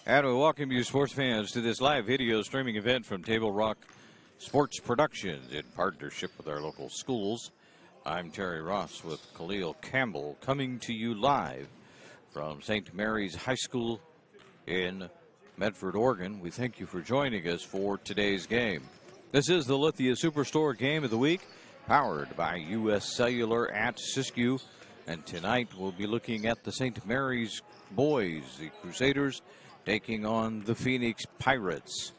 And we welcome you, sports fans, to this live video streaming event from Table Rock Sports Productions in partnership with our local schools. I'm Terry Ross with Khalil Campbell, coming to you live from St. Mary's High School in Medford, Oregon. We thank you for joining us for today's game. This is the Lithia Superstore Game of the Week, powered by U.S. Cellular at Siskiyou. And tonight we'll be looking at the St. Mary's boys, the Crusaders, taking on the Phoenix Pirates.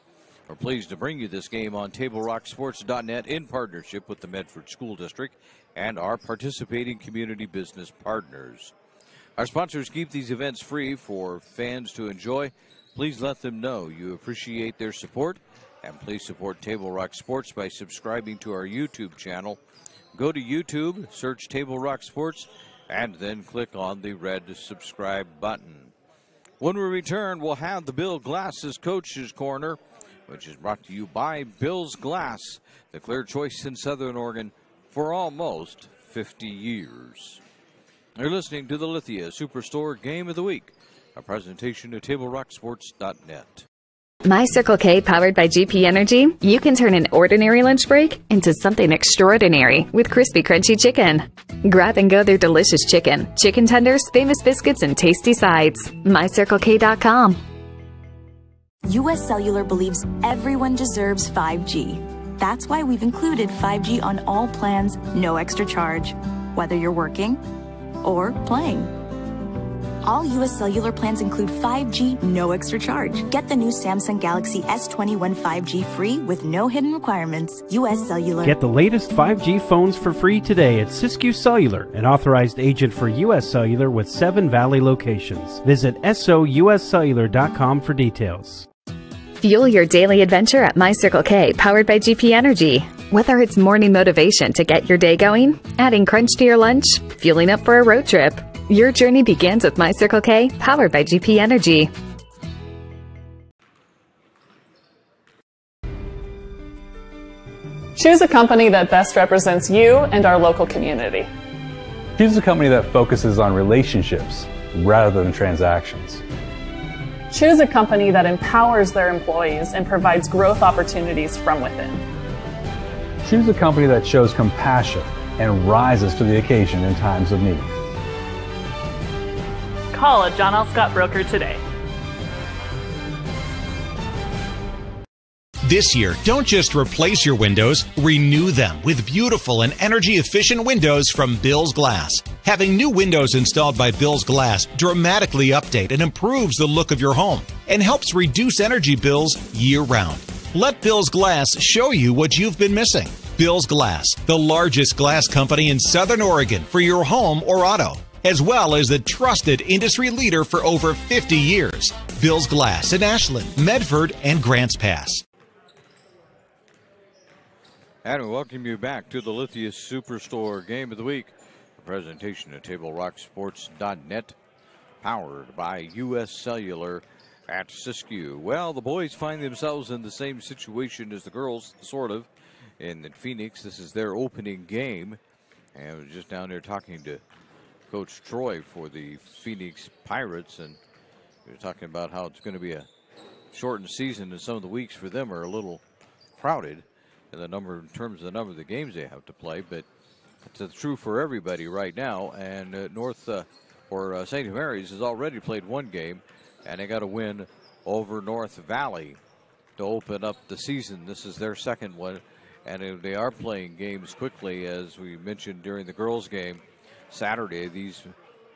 We're pleased to bring you this game on TableRockSports.net in partnership with the Medford School District and our participating community business partners. Our sponsors keep these events free for fans to enjoy. Please let them know you appreciate their support, and please support Table Rock Sports by subscribing to our YouTube channel. Go to YouTube, search Table Rock Sports, and then click on the red subscribe button. When we return, we'll have the Bill Glass's Coach's Corner, which is brought to you by Bill's Glass, the clear choice in Southern Oregon for almost 50 years. You're listening to the Lithia Superstore Game of the Week, a presentation of TableRockSports.net. My Circle K, powered by GP Energy, you can turn an ordinary lunch break into something extraordinary with crispy, crunchy chicken. Grab and go their delicious chicken, chicken tenders, famous biscuits, and tasty sides. MyCircleK.com. U.S. Cellular believes everyone deserves 5G. That's why we've included 5G on all plans, no extra charge, whether you're working or playing. All U.S. Cellular plans include 5G, no extra charge. Get the new Samsung Galaxy S21 5G free with no hidden requirements. U.S. Cellular. Get the latest 5G phones for free today at Siskiyou Cellular, an authorized agent for U.S. Cellular with 7 Valley locations. Visit souscellular.com for details. Fuel your daily adventure at My Circle K, powered by GP Energy. Whether it's morning motivation to get your day going, adding crunch to your lunch, fueling up for a road trip, your journey begins with My Circle K, powered by GP Energy. Choose a company that best represents you and our local community. Choose a company that focuses on relationships rather than transactions. Choose a company that empowers their employees and provides growth opportunities from within. Choose a company that shows compassion and rises to the occasion in times of need. Call a John L. Scott broker today. This year, don't just replace your windows, renew them with beautiful and energy-efficient windows from Bill's Glass. Having new windows installed by Bill's Glass dramatically update and improves the look of your home and helps reduce energy bills year-round. Let Bill's Glass show you what you've been missing. Bill's Glass, the largest glass company in Southern Oregon for your home or auto, as well as the trusted industry leader for over 50 years. Bill's Glass in Ashland, Medford, and Grants Pass. And we welcome you back to the Lithia Superstore Game of the Week, a presentation of TableRockSports.net, powered by U.S. Cellular at Siskiyou. Well, the boys find themselves in the same situation as the girls, sort of, in Phoenix. This is their opening game, and I was just down there talking to Coach Troy for the Phoenix Pirates, and we were talking about how it's going to be a shortened season, and some of the weeks for them are a little crowded in terms of the number of the games they have to play. But it's true for everybody right now. And St. Mary's has already played one game, and they got a win over North Valley to open up the season. This is their second one, and they are playing games quickly, as we mentioned during the girls' game Saturday. These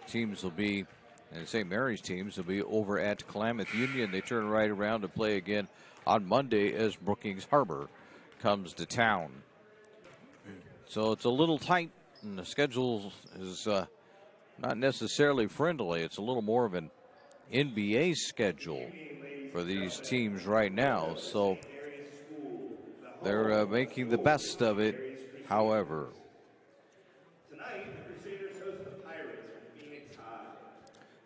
teams will be, and St. Mary's teams will be over at Klamath Union. They turn right around to play again on Monday as Brookings Harbor comes to town. So it's a little tight, and the schedule is not necessarily friendly. It's a little more of an NBA schedule for these teams right now. So they're making the best of it, however.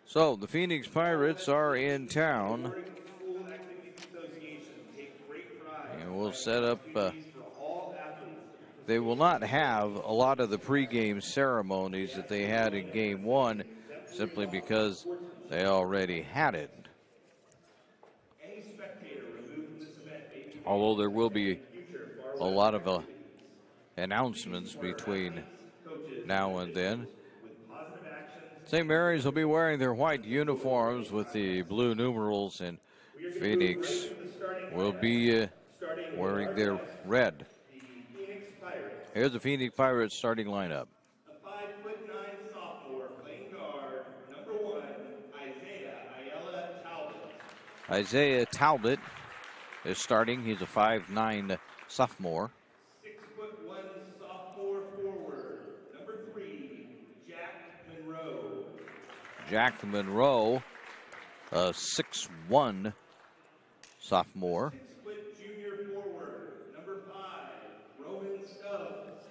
So the Phoenix Pirates are in town, and we'll set up. They will not have a lot of the pregame ceremonies that they had in Game 1, simply because they already had it. Although there will be a lot of announcements between now and then. St. Mary's will be wearing their white uniforms with the blue numerals, and Phoenix will be wearing their red. Here's the Phoenix Pirates starting lineup. A 5'9" sophomore playing guard, number 1, Isaiah Talbot. Isaiah Talbot is starting. He's a 5'9" sophomore. 6'1" sophomore forward, number 3, Jack Monroe. Jack Monroe, a 6'1" sophomore. 6' junior forward, number 5, Roman Stubbs.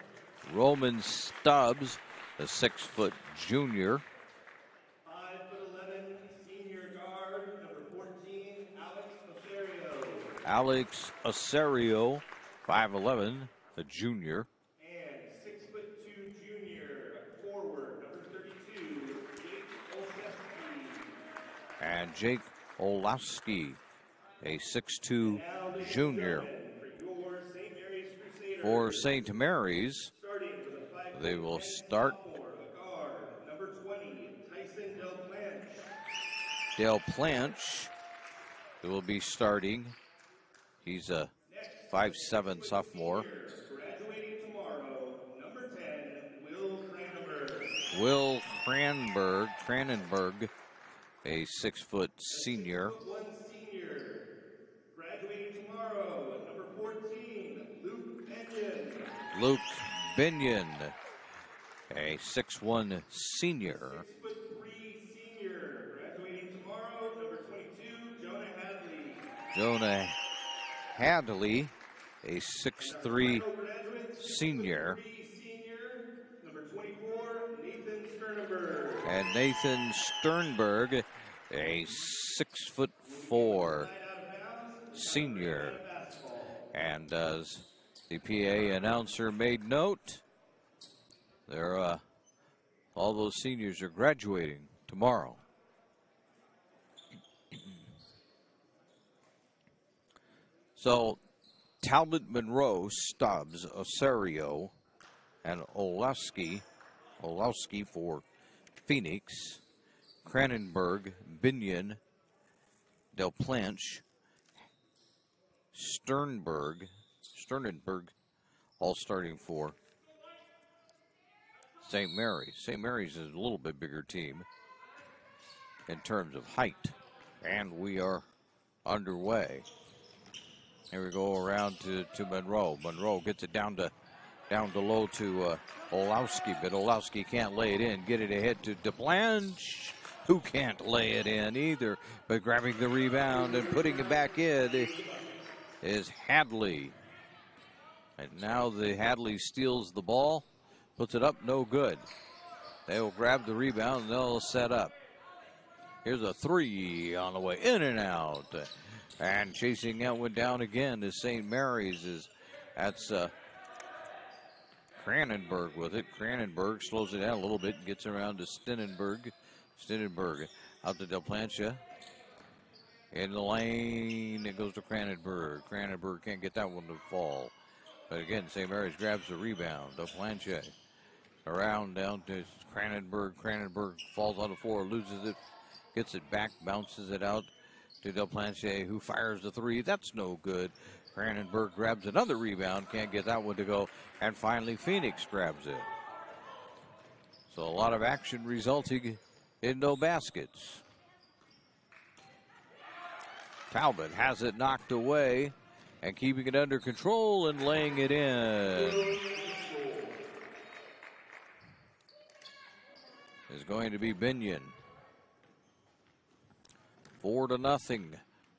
Roman Stubbs, a 6' junior. 5'11" senior guard, number 14, Alex Osorio, 5'11", a junior. And 6'2" junior forward, number 32, Jake Olszewski. And Jake Olszewski, a 6'2" junior. For St. Mary's, they will start number 20, Tyson Del Planche. They will be starting. He's a 5'7" sophomore. Graduating tomorrow, number 10, Will Cranenberg, a 6' senior. 6'1" senior. Graduating tomorrow, number 14, Luke Binion, a 6'1" senior. 6'3" senior. Graduating tomorrow, number 22, Jonah Hadley, a 6'3" senior. Number 24, Nathan Sternberg. And Nathan Sternberg, a 6'4" senior. And as the PA announcer made note, all those seniors are graduating tomorrow. So Talbot, Monroe, Stubbs, Osorio, and Olszewski for Phoenix, Cranenberg, Binion, Del Planche, Sternberg, all starting for St. Mary's. St. Mary's is a little bit bigger team in terms of height, and we are underway. Here we go around to Monroe. Monroe gets it down to low to Olszewski, but Olszewski can't lay it in. Get it ahead to DePlanche, who can't lay it in either, but grabbing the rebound and putting it back in is Hadley. And now the Hadley steals the ball, puts it up, no good. They will grab the rebound and they'll set up. Here's a three on the way, in and out. And chasing that one down again is St. Mary's. That's Cranenberg with it. Cranenberg slows it down a little bit and gets around to Stenenberg. Stenenberg out to Del Planche. In the lane, it goes to Cranenberg. Cranenberg can't get that one to fall. But again, St. Mary's grabs the rebound. Del Planche around down to Cranenberg. Cranenberg falls on the floor, loses it, gets it back, bounces it out to Del Planche, who fires the three. That's no good. Cranenberg grabs another rebound, can't get that one to go, and finally Phoenix grabs it. So a lot of action resulting in no baskets. Talbot has it knocked away and keeping it under control and laying it in. Is going to be Binion. 4-0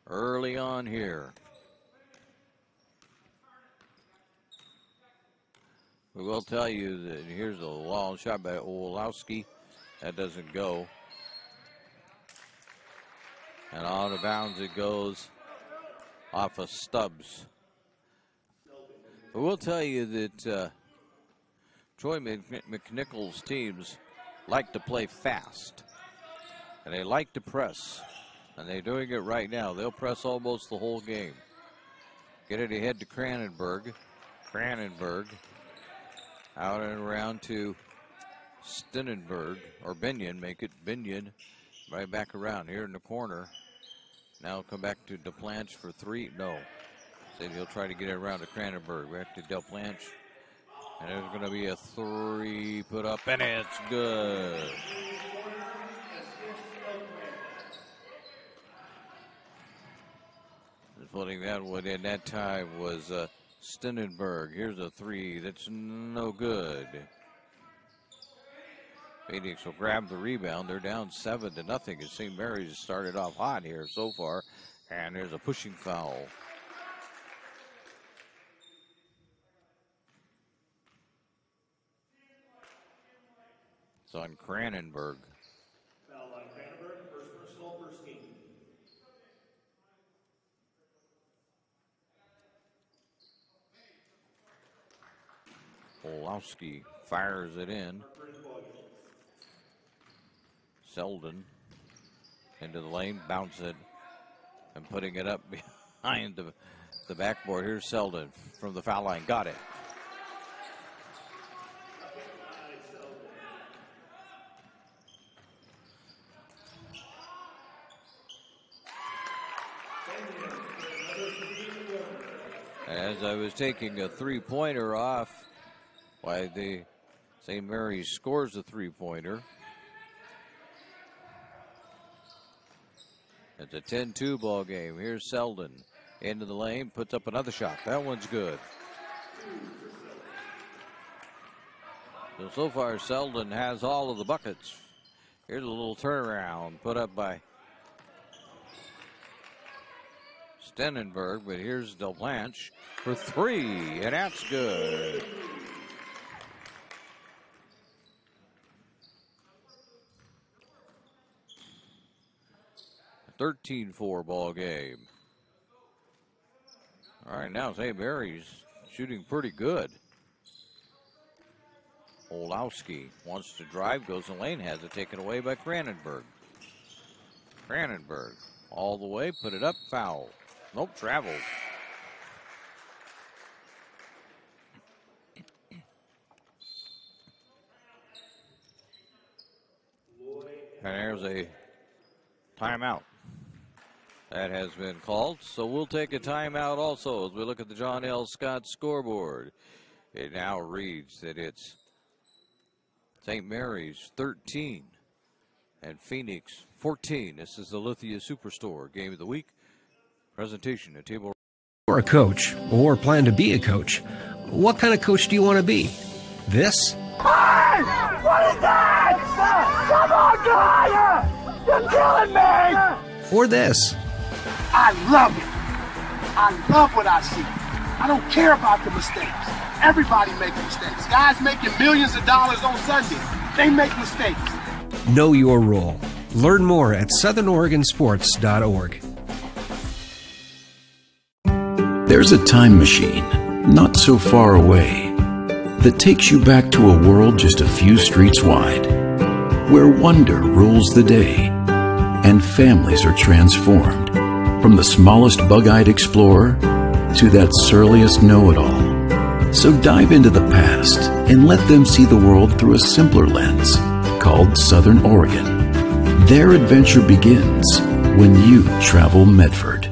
early on here. We will tell you that here's a long shot by Olszewski. That doesn't go. And out of bounds it goes off of Stubbs. But we'll tell you that Troy McNichols' teams like to play fast. And they like to press. And they're doing it right now. They'll press almost the whole game. Get it ahead to Cranenberg. Cranenberg out and around to Stinnenberg, or Binion, make it Binion, right back around here in the corner. Now come back to DePlanche for three. No. Said he'll try to get it around to Cranenberg. Back to DePlanche. And there's going to be a three put up, and it's good. Putting that one in that time was Stinnenberg. Here's a three that's no good. Phoenix will grab the rebound. They're down 7-0 as St. Mary's has started off hot here so far. And there's a pushing foul. It's on Cranenberg. Foul on Cranenberg, first personal, first team. Olowski fires it in. Selden into the lane, bounce it, and putting it up behind the backboard. Here's Selden from the foul line. Got it. As I was taking a three-pointer off, why the St. Mary's scores a three-pointer. It's a 10-2 ball game. Here's Selden into the lane, puts up another shot. That one's good. So far, Selden has all of the buckets. Here's a little turnaround put up by Stinnenberg, but here's DePlanche for three, and that's good. A 13-4 ball game. All right, now St. Mary's shooting pretty good. Olowski wants to drive, goes in the lane, has it taken away by Cranenberg. Cranenberg all the way, put it up, foul. Nope, traveled. And there's a timeout. That has been called, so we'll take a timeout also as we look at the John L. Scott scoreboard. It now reads that it's St. Mary's 13 and Phoenix 14. This is the Lithia Superstore Game of the Week. Presentation at Table. You're a coach or plan to be a coach. What kind of coach do you want to be? This? Hey! What is that? Come on, guy! You're killing me! Or this? I love it. I love what I see. I don't care about the mistakes. Everybody makes mistakes. Guys making millions of dollars on Sunday, they make mistakes. Know your role. Learn more at southernoregonsports.org. There's a time machine, not so far away, that takes you back to a world just a few streets wide, where wonder rules the day, and families are transformed, from the smallest bug-eyed explorer to that surliest know-it-all. So dive into the past and let them see the world through a simpler lens, called Southern Oregon. Their adventure begins when you travel Medford.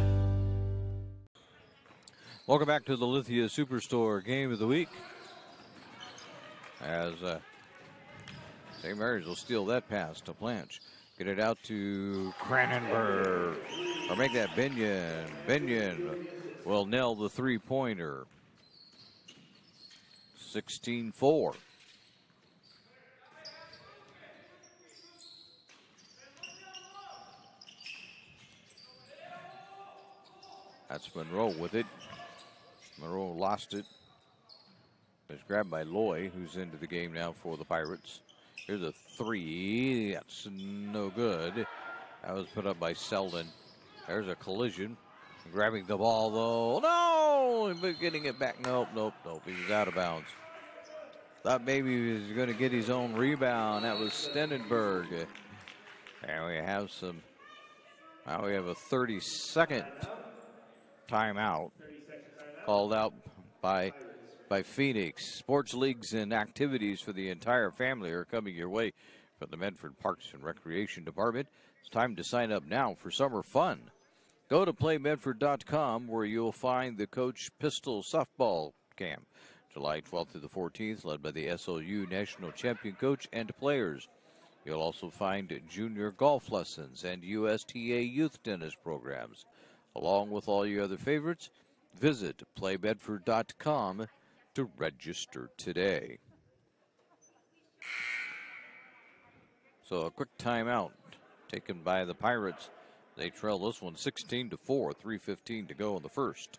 Welcome back to the Lithia Superstore Game of the Week. As St. Mary's will steal that pass to Planch. Get it out to Cranenberg. Or make that Binion. Binion will nail the three-pointer. 16-4. That's Monroe with it. Monroe lost it. It's grabbed by Loy, who's into the game now for the Pirates. Here's a three. That's no good. That was put up by Selden. There's a collision. Grabbing the ball, though. No! But getting it back. Nope. He's out of bounds. Thought maybe he was going to get his own rebound. That was Stinnenberg. And we have some Now we have a 30-second timeout called out by Phoenix. Sports leagues and activities for the entire family are coming your way from the Medford Parks and Recreation Department. It's time to sign up now for summer fun. Go to playmedford.com where you'll find the Coach Pistol softball camp, July 12th through the 14th, led by the SLU national champion coach and players. You'll also find junior golf lessons and USTA youth tennis programs. Along with all your other favorites, visit playmedford.com to register today. So a quick timeout taken by the Pirates. They trail this one 16-4, 3:15 to go in the first.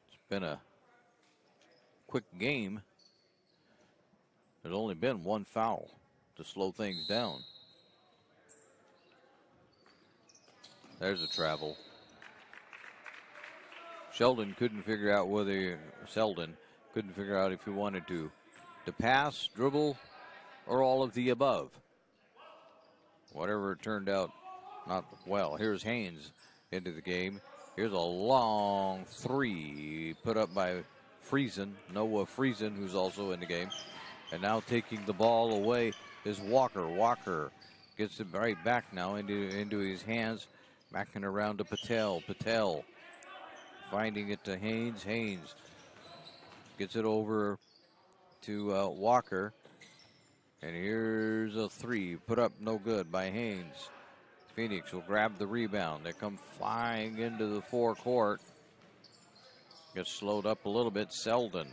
It's been a quick game. There's only been one foul to slow things down. There's a travel. Selden couldn't figure out if he wanted to pass, dribble, or all of the above. Whatever it turned out, not well. Here's Haynes into the game. Here's a long three put up by Noah Friesen, who's also in the game. And now taking the ball away is Walker. Walker gets it right back now into his hands. Backing around to Patel. Patel finding it to Haynes. Haynes gets it over to Walker. And here's a three put up no good by Haynes. Phoenix will grab the rebound. They come flying into the forecourt. Gets slowed up a little bit. Selden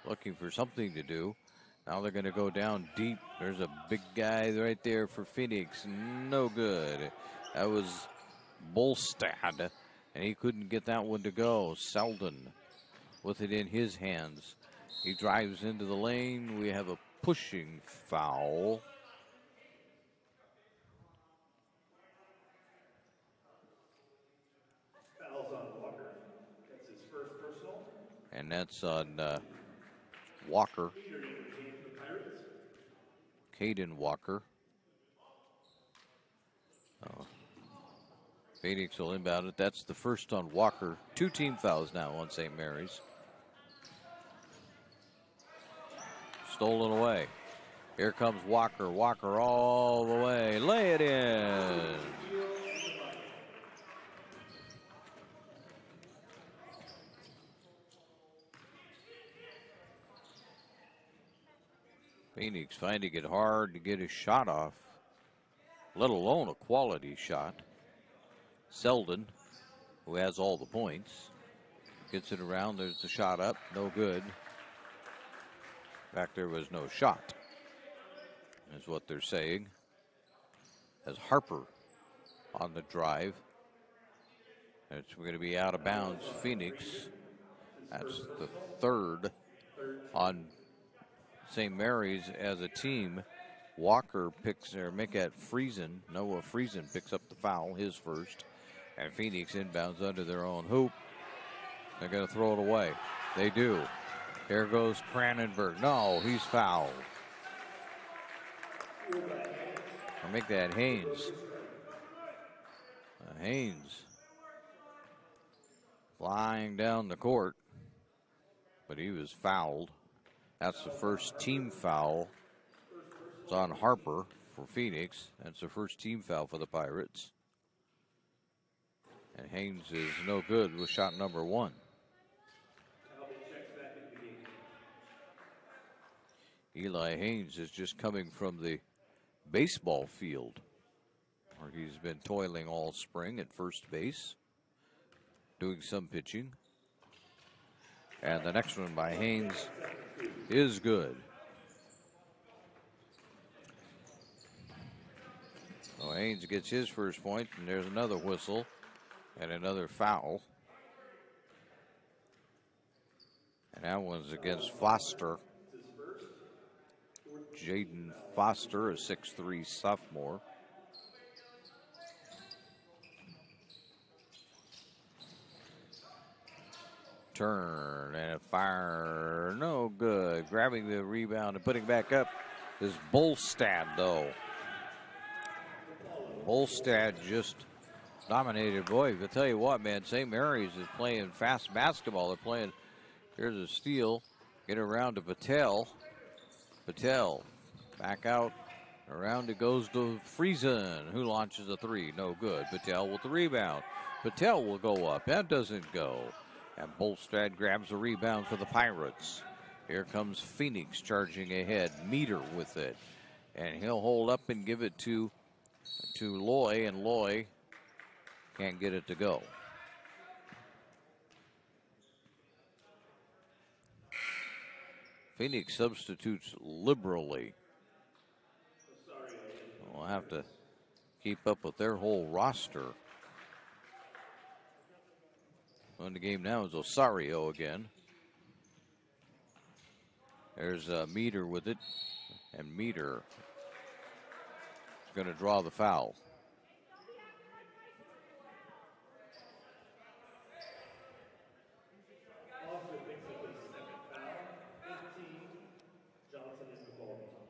looking for something to do. Now they're going to go down deep. There's a big guy right there for Phoenix. No good. That was Bolstad, and he couldn't get that one to go. Selden with it in his hands. He drives into the lane. We have a pushing foul. Foul's on Walker. That's his first personal. And that's on Walker. Caden Walker. Phoenix will inbound it. That's the first on Walker. 2 team fouls now on St. Mary's. Stolen away. Here comes Walker. Walker all the way. Lay it in. Phoenix finding it hard to get his shot off, let alone a quality shot. Selden, who has all the points, gets it around. There's the shot up. No good. In fact, there was no shot, is what they're saying. As Harper on the drive. It's going to be out of bounds. Phoenix. That's the third on St. Mary's as a team. Walker picks, or Noah Friesen picks up the foul, his first. And Phoenix inbounds under their own hoop. They're going to throw it away. They do. Here goes Cranenberg. No, he's fouled. I'll make that Haynes. Haynes flying down the court, but he was fouled. That's the first team foul. It's on Harper for Phoenix. That's the first team foul for the Pirates. And Haynes is no good with shot number 1. Eli Haynes is just coming from the baseball field, where he's been toiling all spring at first base, doing some pitching. And the next one by Haynes is good. So Haynes gets his first point, and there's another whistle and another foul. And that one's against Foster. Jaden Foster, a 6'3" sophomore. Turn and a fire. No good. Grabbing the rebound and putting back up is Bolstad, though. Holstad just dominated. Boy, I tell you what, man, St. Mary's is playing fast basketball. They're playing, here's a steal, get around to Patel. Patel back out, around it goes to Friesen, who launches a three, no good. Patel with the rebound. Patel will go up, that doesn't go. And Bolstad grabs a rebound for the Pirates. Here comes Phoenix charging ahead, Meter with it. And he'll hold up and give it to Loy, and Loy can't get it to go. Phoenix substitutes liberally. We'll have to keep up with their whole roster. On the game now is Osario again. There's Meter with it, and Meter is going to draw the foul.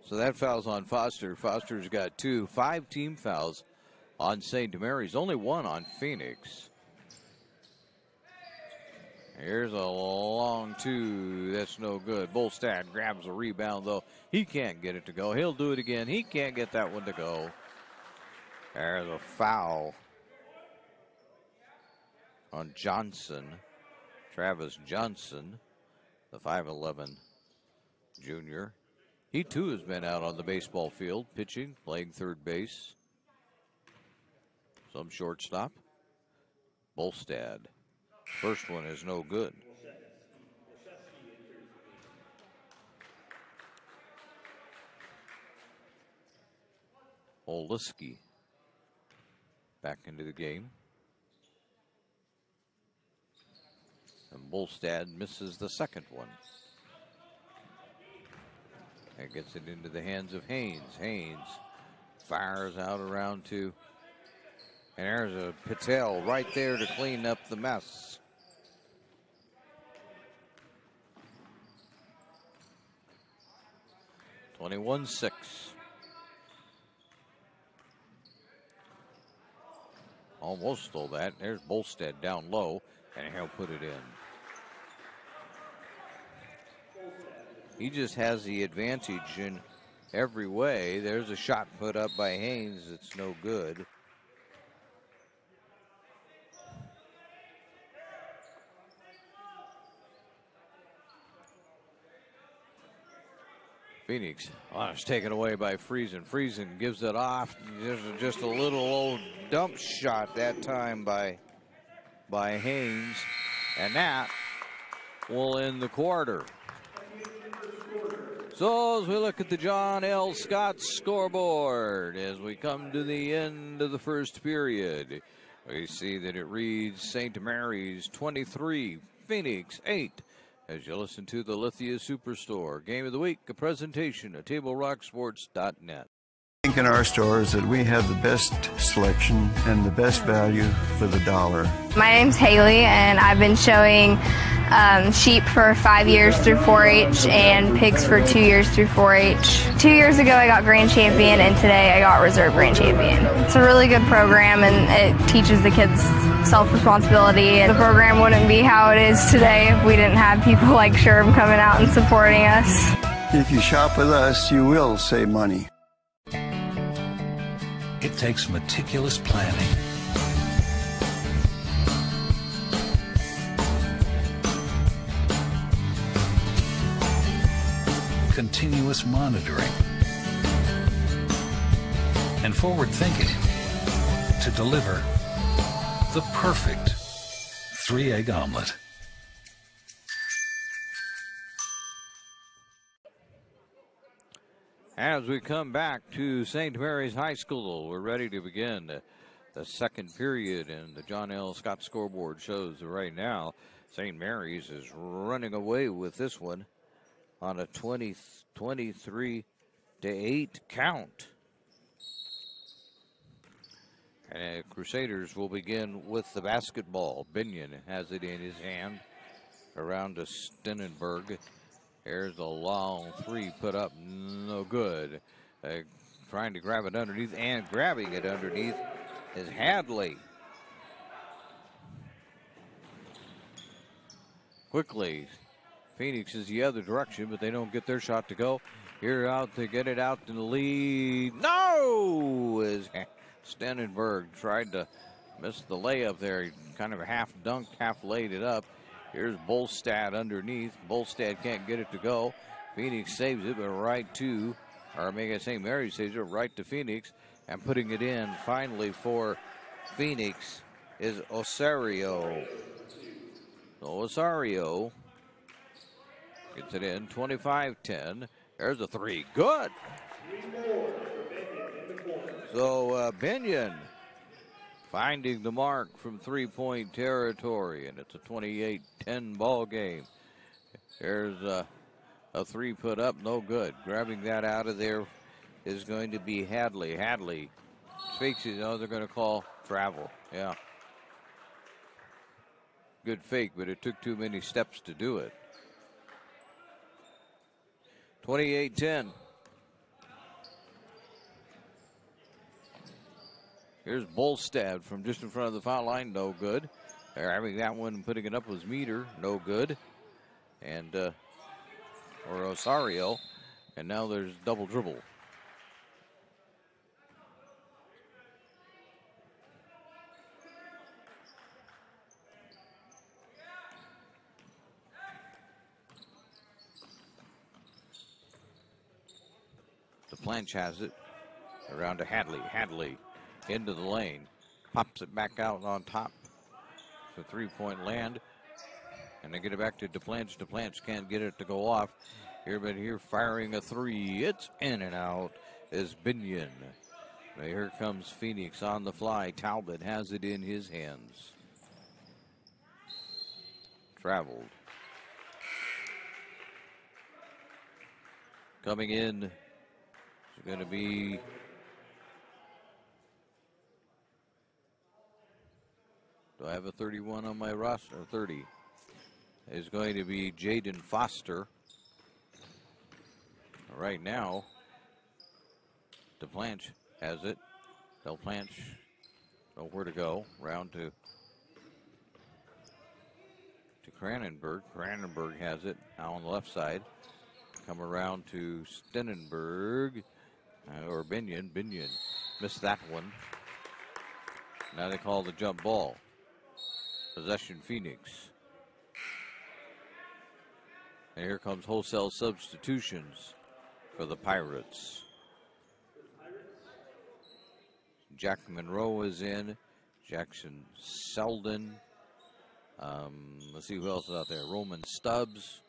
So that foul's on Foster. Foster's got 2, 5 team fouls on St. Mary's, only 1 on Phoenix. Here's a long 2, that's no good. Bolstad grabs a rebound though. He can't get it to go. He'll do it again. He can't get that one to go. There's a foul on Johnson, Travis Johnson, the 5'11" junior. He too has been out on the baseball field, pitching, playing third base. Some shortstop. Bolstad. First one is no good. Oliski back into the game. And Bolstad misses the second one. That gets it into the hands of Haynes. Haynes fires out around 2. And there's a Patel right there to clean up the mess. (21-6). Almost stole that. There's Bolstad down low, and he'll put it in. He just has the advantage in every way. There's a shot put up by Haynes. It's no good. Phoenix, it's taken away by Friesen. Friesen gives it off. Just a little old dump shot that time by Haynes. And that will end the quarter. So as we look at the John L. Scott scoreboard, as we come to the end of the first period, we see that it reads St. Mary's 23, Phoenix 8. As you listen to the Lithia Superstore Game of the Week, a presentation at TableRockSports.net. I think in our store is that we have the best selection and the best value for the dollar. My name's Haley, and I've been showing sheep for 5 years through 4-H and pigs for 2 years through 4-H. 2 years ago I got grand champion, and today I got reserve grand champion. It's a really good program, and it teaches the kids self-responsibility, and the program wouldn't be how it is today if we didn't have people like Sherm coming out and supporting us. If you shop with us, you will save money. It takes meticulous planning, continuous monitoring, and forward thinking to deliver the perfect 3-egg omelet. As we come back to St. Mary's High School, we're ready to begin the second period, and the John L. Scott scoreboard shows that right now St. Mary's is running away with this one on a 23-8 count. And Crusaders will begin with the basketball. Binion has it in his hand around to Stenenberg. There's a long 3 put up, no good. trying to grab it underneath, and grabbing it underneath is Hadley. Quickly, Phoenix is the other direction, but they don't get their shot to go. Here out to get it out in the lead. No! As Stenenberg tried to miss the layup there. He kind of half dunked, half laid it up. Here's Bolstad underneath. Bolstad can't get it to go. Phoenix saves it, but right to, or maybe St. Mary's saves it right to Phoenix. And putting it in finally for Phoenix is Osario. So Osario gets it in, 25-10. There's a three, good. So Binion finding the mark from three-point territory, and it's a 28-10 ball game. There's a three put up, no good. Grabbing that out of there is going to be Hadley. Hadley fakes it. Oh, they're going to call travel. Yeah. Good fake, but it took too many steps to do it. 28-10. Here's Bolstad from just in front of the foul line, no good. They're having that one and putting it up was Meter, no good. And, or Osario, and now there's double dribble. Planch has it around to Hadley. Hadley into the lane. Pops it back out on top for three-point land. And they get it back to DePlanch. DePlanch can't get it to go off. Here, but here firing a three. It's in and out is Binion. Now here comes Phoenix on the fly. Talbot has it in his hands. Traveled. Coming in. It's going to be do I have a 31 on my roster? 30 is going to be Jaden Foster. Right now, DePlanch has it. DePlanch nowhere to go. Round to Cranenberg. Cranenberg has it now on the left side. Come around to Stenenberg. Or Binion. Binion missed that one. Now they call the jump ball. Possession Phoenix. And here comes wholesale substitutions for the Pirates. Jack Monroe is in. Jackson Selden. Let's see who else is out there. Roman Stubbs.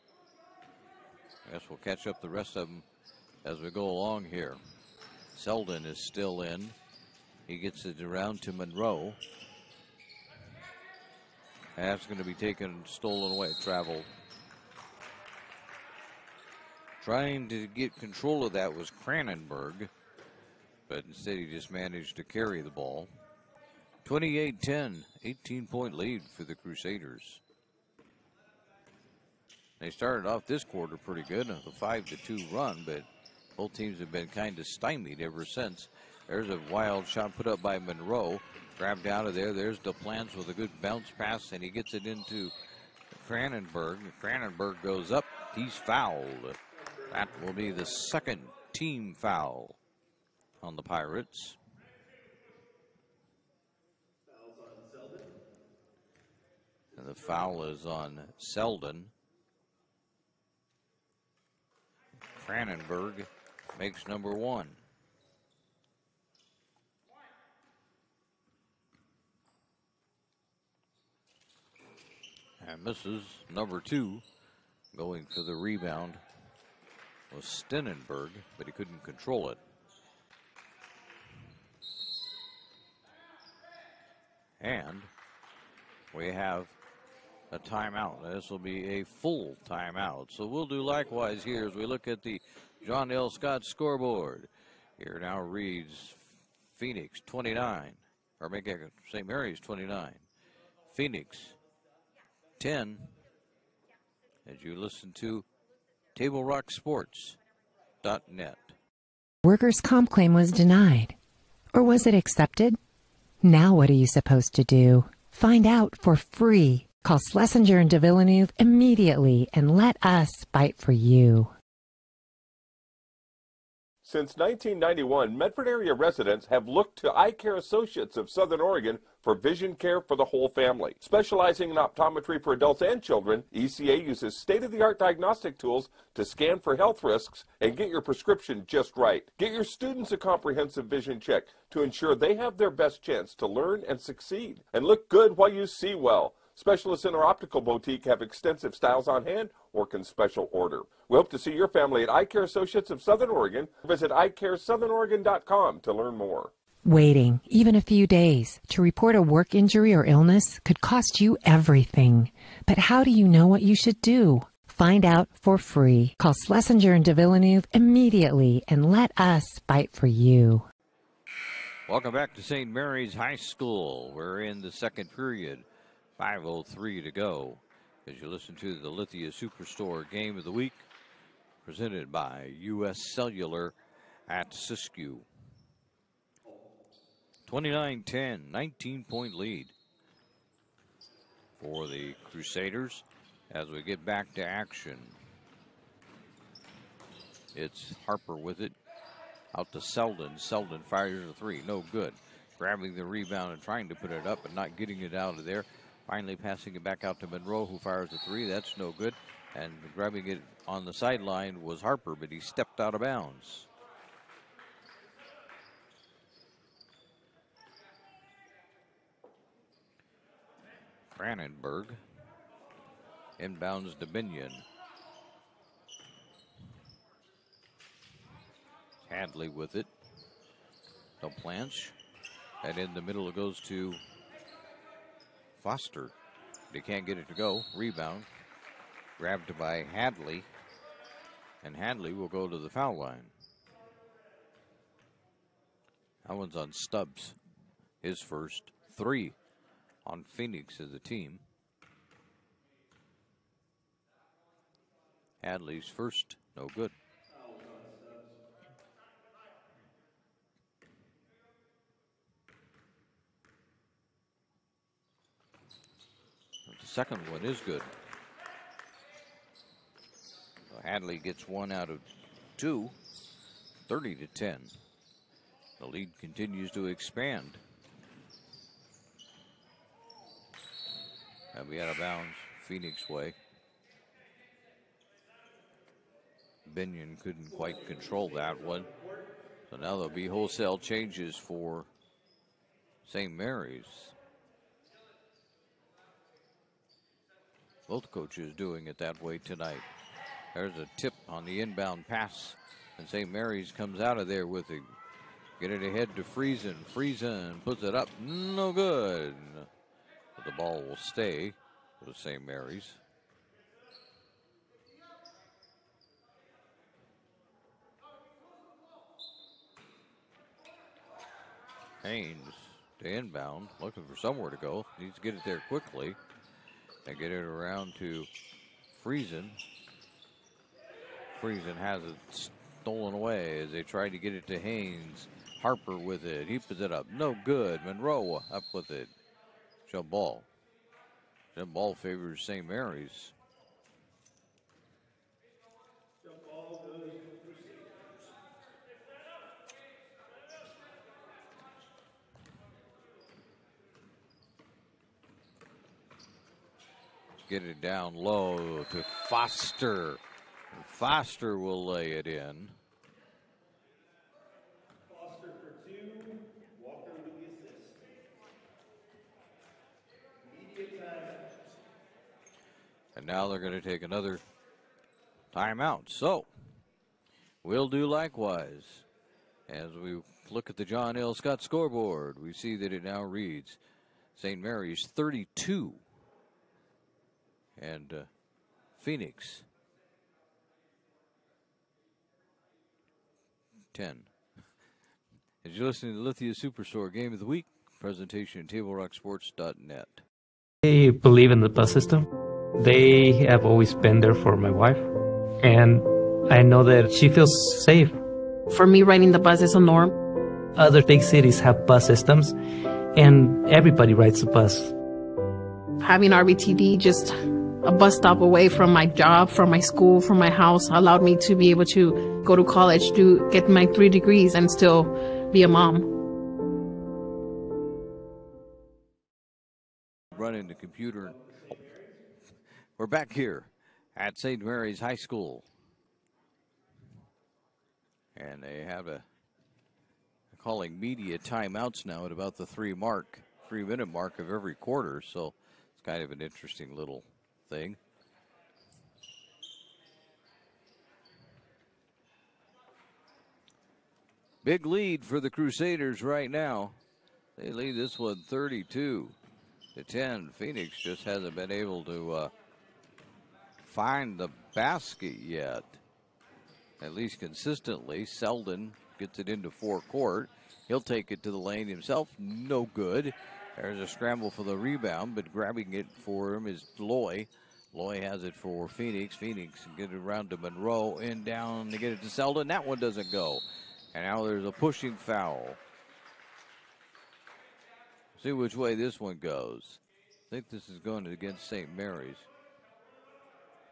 I guess we'll catch up the rest of them as we go along here. Selden is still in. He gets it around to Monroe. That's going to be taken, stolen away, traveled. Trying to get control of that was Cranenberg, but instead he just managed to carry the ball. 28-10, 18-point lead for the Crusaders. They started off this quarter pretty good, a 5-2 run, but both teams have been kind of stymied ever since. There's a wild shot put up by Monroe. Grabbed out of there. There's DePlanch with a good bounce pass, and he gets it into Cranenberg. Cranenberg goes up. He's fouled. That will be the second team foul on the Pirates. And the foul is on Selden. Cranenberg makes number one. And misses number two. Going for the rebound was Stenenberg, but he couldn't control it. And we have a timeout. This will be a full timeout. So we'll do likewise here as we look at the John L. Scott scoreboard. Here now reads Phoenix 29, or make it St. Mary's 29. Phoenix 10, as you listen to TableRockSports.net. Workers' comp claim was denied. Or was it accepted? Now what are you supposed to do? Find out for free. Call Schlesinger and de Villeneuve immediately and let us fight for you. Since 1991, Medford area residents have looked to Eye Care Associates of Southern Oregon for vision care for the whole family. Specializing in optometry for adults and children, ECA uses state-of-the-art diagnostic tools to scan for health risks and get your prescription just right. Get your students a comprehensive vision check to ensure they have their best chance to learn and succeed. And look good while you see well. Specialists in our optical boutique have extensive styles on hand or can special order. We hope to see your family at Eye Care Associates of Southern Oregon. Visit eyecaresouthern.com to learn more. Waiting, even a few days, to report a work injury or illness could cost you everything. But how do you know what you should do? Find out for free. Call Schlesinger and de Villeneuve immediately and let us fight for you. Welcome back to St. Mary's High School. We're in the second period. 5:03 to go as you listen to the Lithia Superstore Game of the Week presented by U.S. Cellular at Siskiyou. 29-10, 19-point lead for the Crusaders as we get back to action. It's Harper with it out to Selden. Selden fires a three, no good. Grabbing the rebound and trying to put it up but not getting it out of there. Finally passing it back out to Monroe, who fires a three. That's no good. And grabbing it on the sideline was Harper, but he stepped out of bounds. Brandenburg inbounds to Binion. Hadley with it. So Planch. And in the middle it goes to Foster. They can't get it to go. Rebound. Grabbed by Hadley. And Hadley will go to the foul line. That one's on Stubbs. His first. 3 on Phoenix as a team. Hadley's first. No good. The second one is good. So Hadley gets 1 out of 2, 30-10. The lead continues to expand. That'll be out of bounds, Phoenix way. Binion couldn't quite control that one. So now there'll be wholesale changes for St. Mary's. Both coaches doing it that way tonight. There's a tip on the inbound pass, and St. Mary's comes out of there with it. Get it ahead to Friesen. Friesen puts it up. No good. But the ball will stay with St. Mary's. Haynes to inbound, looking for somewhere to go. Needs to get it there quickly. And get it around to Friesen. Friesen has it stolen away as they try to get it to Haynes. Harper with it. He puts it up. No good. Monroe up with it. Jump ball. Jump ball favors St. Mary's. Get it down low to Foster. Foster will lay it in. Foster for 2, Walker with the assist. Immediate timeout. And now they're going to take another timeout. So we'll do likewise. As we look at the John L. Scott scoreboard, we see that it now reads St. Mary's 32. And Phoenix 10. As you're listening to the Lithia Superstore Game of the Week, presentation at TableRockSports.net. They believe in the bus system. They have always been there for my wife. And I know that she feels safe For me, riding the bus is a norm. Other big cities have bus systems, and everybody rides the bus. Having RBTD, just a bus stop away from my job, from my school, from my house, allowed me to be able to go to college, to get my 3 degrees, and still be a mom. Running the computer. We're back here at St. Mary's High School. And they have calling media timeouts now at about the 3-minute mark of every quarter. So it's kind of an interesting little thing. Big lead for the Crusaders right now. They lead this one 32-10. Phoenix just hasn't been able to find the basket yet, at least consistently. Selden gets it into forecourt. He'll take it to the lane himself. No good. There's a scramble for the rebound, but grabbing it for him is Loy. Loy has it for Phoenix. Phoenix get it around to Monroe. In down to get it to Selden. That one doesn't go. And now there's a pushing foul. See which way this one goes. I think this is going against St. Mary's.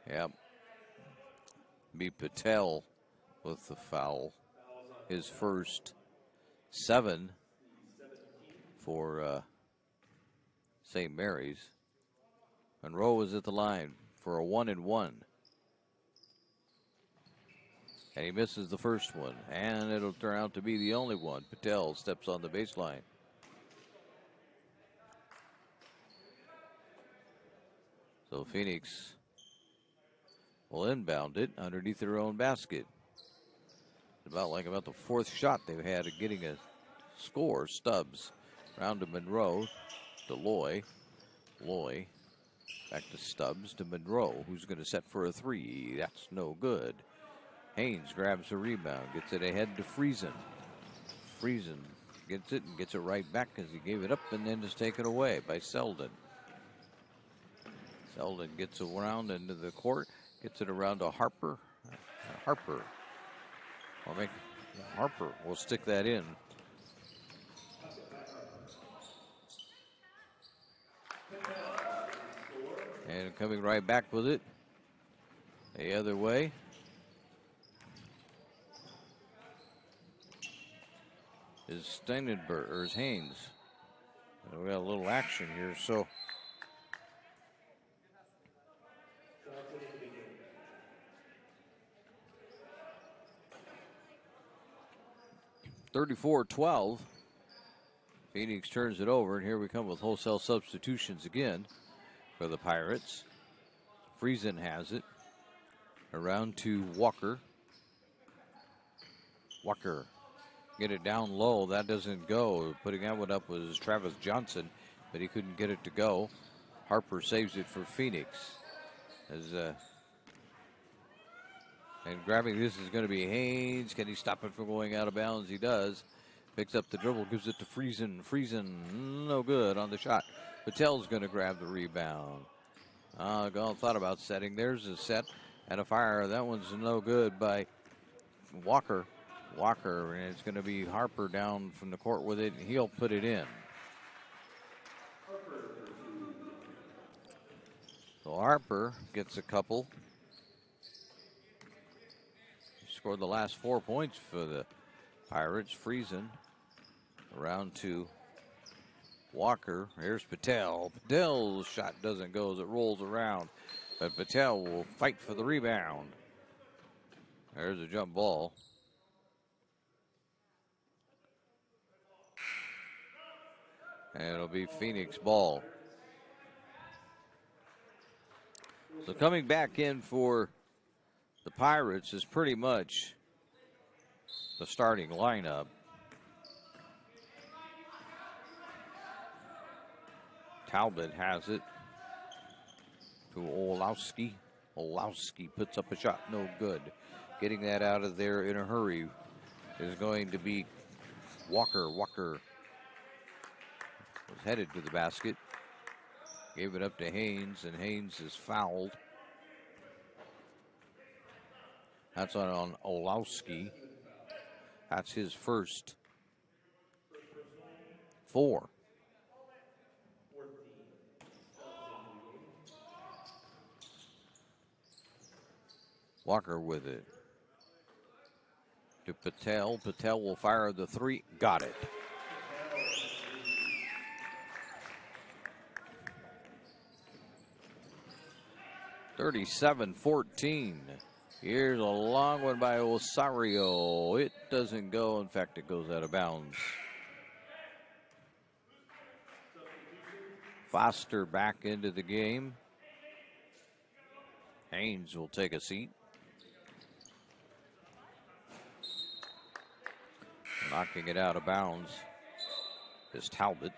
Yep. Be Patel with the foul. His first 7 for St. Mary's. Monroe is at the line for a 1-and-1. And he misses the first one. And it'll turn out to be the only one. Patel steps on the baseline. So Phoenix will inbound it underneath their own basket. It's about the 4th shot they've had at getting a score. Stubbs round to Monroe, to Loy. Loy back to Stubbs to Monroe, who's going to set for a 3. That's no good. Haynes grabs the rebound, gets it ahead to Friesen. Friesen gets it and gets it right back as he gave it up and then is taken away by Selden. Selden gets around into the court, gets it around to Harper. Harper will stick that in. And coming right back with it the other way. Is Steinenberg, or is Haynes. We got a little action here, so. (34-12). Phoenix turns it over, and here we come with wholesale substitutions again for the Pirates. Friesen has it. Around to Walker. Walker. Get it down low. That doesn't go. Putting that one up was Travis Johnson, but he couldn't get it to go. Harper saves it for Phoenix. And grabbing this is going to be Haynes. Can he stop it from going out of bounds? He does. Picks up the dribble, gives it to Friesen. Friesen, no good on the shot. Patel's going to grab the rebound. Thought about setting. There's a set and a fire. That one's no good by Walker. Walker, and it's going to be Harper down from the court with it, and he'll put it in. So Harper gets a couple. He scored the last 4 points for the Pirates. Friesen around to Walker. Here's Patel. Patel's shot doesn't go as it rolls around, but Patel will fight for the rebound. There's a jump ball. And it'll be Phoenix ball. So coming back in for the Pirates is pretty much the starting lineup. Talbot has it to Olowski. Olowski puts up a shot, no good. Getting that out of there in a hurry is going to be Walker. Walker was headed to the basket. Gave it up to Haynes, and Haynes is fouled. That's on Olowski. That's his first 4. Walker with it to Patel. Patel will fire the 3. Got it. (37-14). Here's a long one by Osario. It doesn't go. In fact, it goes out of bounds. Foster back into the game. Haynes will take a seat. Knocking it out of bounds is Talbot.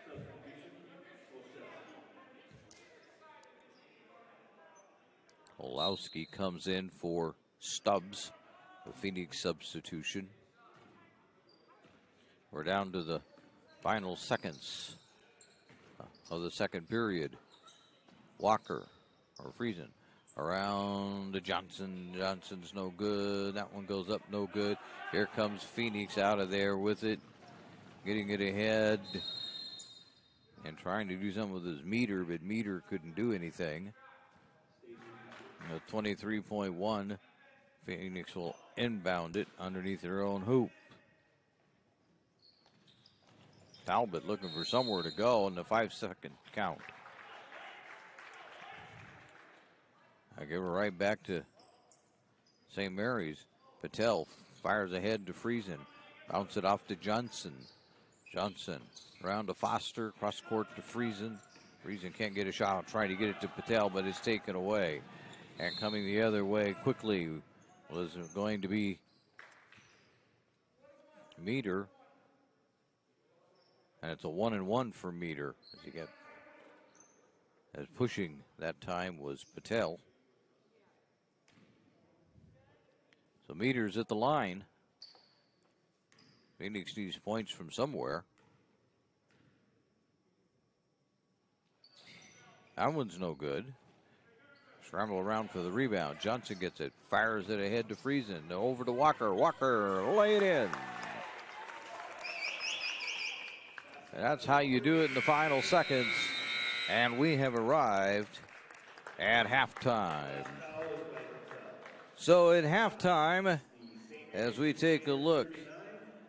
Olowski comes in for Stubbs, the Phoenix substitution. We're down to the final seconds of the second period. Walker, or Friesen, around to Johnson. Johnson's no good. That one goes up, no good. Here comes Phoenix out of there with it, getting it ahead and trying to do something with his meter, but meter couldn't do anything. 23.1. Phoenix will inbound it underneath their own hoop. Talbot looking for somewhere to go in the 5-second count. I give her right back to St. Mary's. Patel fires ahead to Friesen. Bounce it off to Johnson. Johnson around to Foster. Cross court to Friesen. Friesen can't get a shot. Trying to get it to Patel, but it's taken away. And coming the other way quickly was going to be Meter. And it's a 1-and-1 for Meter as pushing that time was Patel. So Meter's at the line. Phoenix needs points from somewhere. That one's no good. Scramble around for the rebound. Johnson gets it, fires it ahead to Friesen. Over to Walker. Walker, lay it in. And that's how you do it in the final seconds. And we have arrived at halftime. So at halftime, as we take a look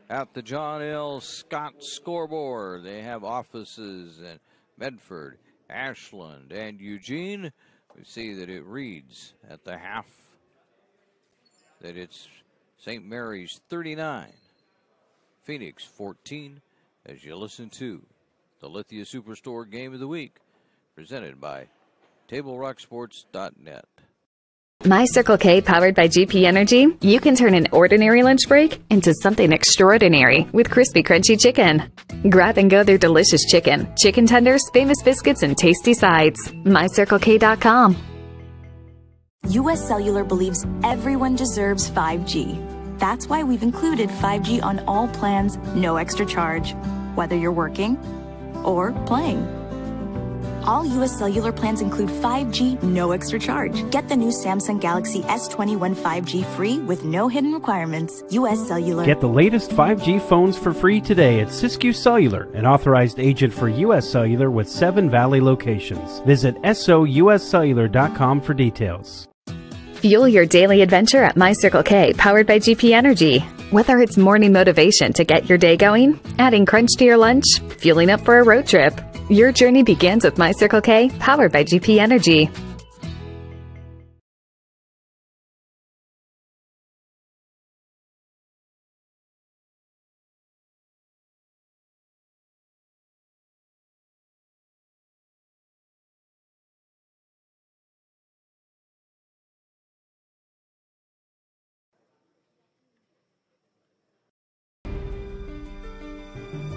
at the John L. Scott scoreboard, they have offices in Medford, Ashland, and Eugene. We see that it reads at the half that it's St. Mary's 39, Phoenix 14, as you listen to the Lithia Superstore Game of the Week, presented by TableRockSports.net. My Circle K, powered by GP Energy, you can turn an ordinary lunch break into something extraordinary with crispy, crunchy chicken. Grab and go their delicious chicken, chicken tenders, famous biscuits, and tasty sides. MyCircleK.com. US Cellular believes everyone deserves 5G. That's why we've included 5G on all plans, no extra charge, whether you're working or playing. All US Cellular plans include 5G, no extra charge. Get the new Samsung Galaxy S21 5G free with no hidden requirements. US Cellular. Get the latest 5G phones for free today at Siskiyou Cellular, an authorized agent for US Cellular with 7 Valley locations. Visit souscellular.com for details. Fuel your daily adventure at My Circle K, powered by GP Energy. Whether it's morning motivation to get your day going, adding crunch to your lunch, fueling up for a road trip, your journey begins with My Circle K, powered by GP Energy.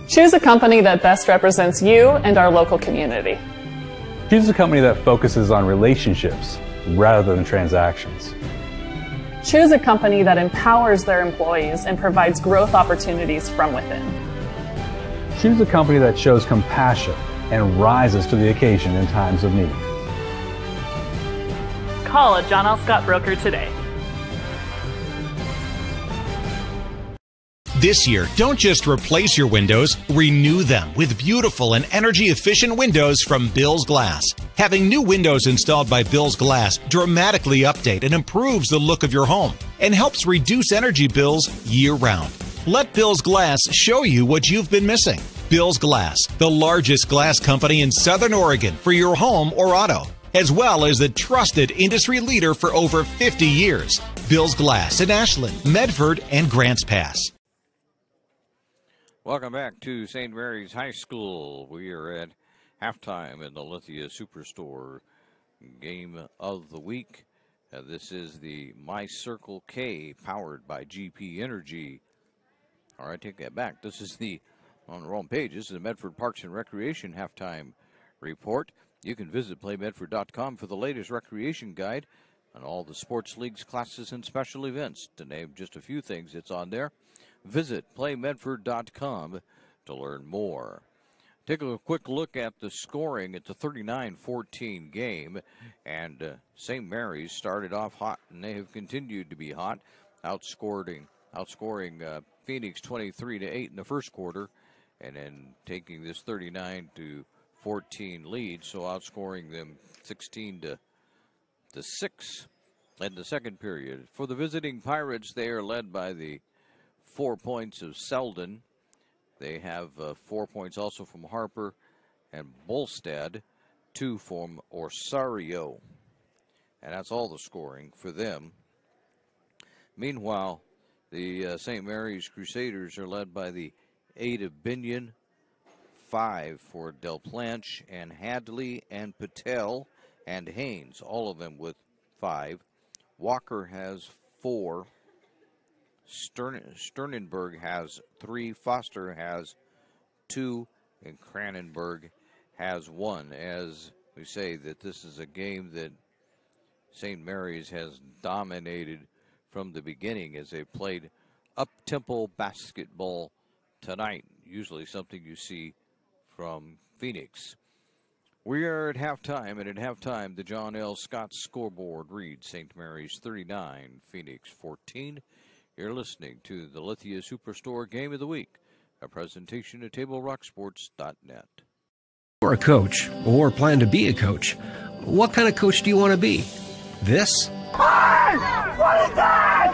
Choose a company that best represents you and our local community. Choose a company that focuses on relationships rather than transactions. Choose a company that empowers their employees and provides growth opportunities from within. Choose a company that shows compassion and rises to the occasion in times of need. Call a John L. Scott broker today. This year, don't just replace your windows, renew them with beautiful and energy-efficient windows from Bill's Glass. Having new windows installed by Bill's Glass dramatically update and improves the look of your home and helps reduce energy bills year-round. Let Bill's Glass show you what you've been missing. Bill's Glass, the largest glass company in Southern Oregon for your home or auto, as well as the trusted industry leader for over 50 years. Bill's Glass in Ashland, Medford, and Grants Pass. Welcome back to St. Mary's High School. We are at halftime in the Lithia Superstore game of the week. This is the My Circle K powered by GP Energy. All right, take that back. This is on the wrong page. This is the Medford Parks and Recreation halftime report. You can visit playmedford.com for the latest recreation guide on all the sports leagues, classes, and special events. To name just a few things, it's on there. Visit playmedford.com to learn more. Take a quick look at the scoring. It's a 39-14 game, and St. Mary's started off hot, and they have continued to be hot, outscoring Phoenix 23-8 in the first quarter, and then taking this 39-14 lead, so outscoring them 16-6 in the second period. For the visiting Pirates, they are led by the 4 points of Selden. They have 4 points also from Harper and Bolstad, 2 from Orsario. And that's all the scoring for them. Meanwhile, the St. Mary's Crusaders are led by the 8 of Binion, 5 for Del Planche and Hadley and Patel and Haynes, all of them with 5. Walker has 4. Sternenberg has 3. Foster has 2. And Cranenberg has 1. As we say, that this is a game that St. Mary's has dominated from the beginning as they played up-tempo basketball tonight. Usually something you see from Phoenix. We are at halftime, and at halftime, the John L. Scott scoreboard reads St. Mary's 39, Phoenix 14. You're listening to the Lithia Superstore Game of the Week, a presentation of TableRockSports.net. You're a coach, or plan to be a coach. What kind of coach do you want to be? This? Hey! What is that?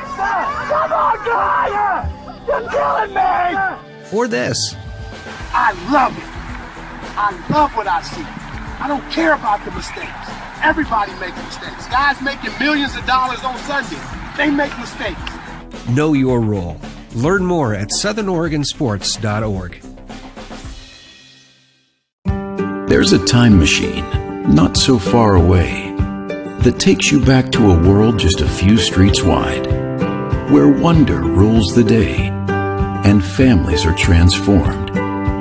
Come on, guy! You're killing me! Or this? I love it. I love what I see. I don't care about the mistakes. Everybody makes mistakes. Guys making millions of dollars on Sunday, they make mistakes. Know your role. Learn more at southernoregonsports.org. There's a time machine, not so far away, that takes you back to a world just a few streets wide, where wonder rules the day, and families are transformed,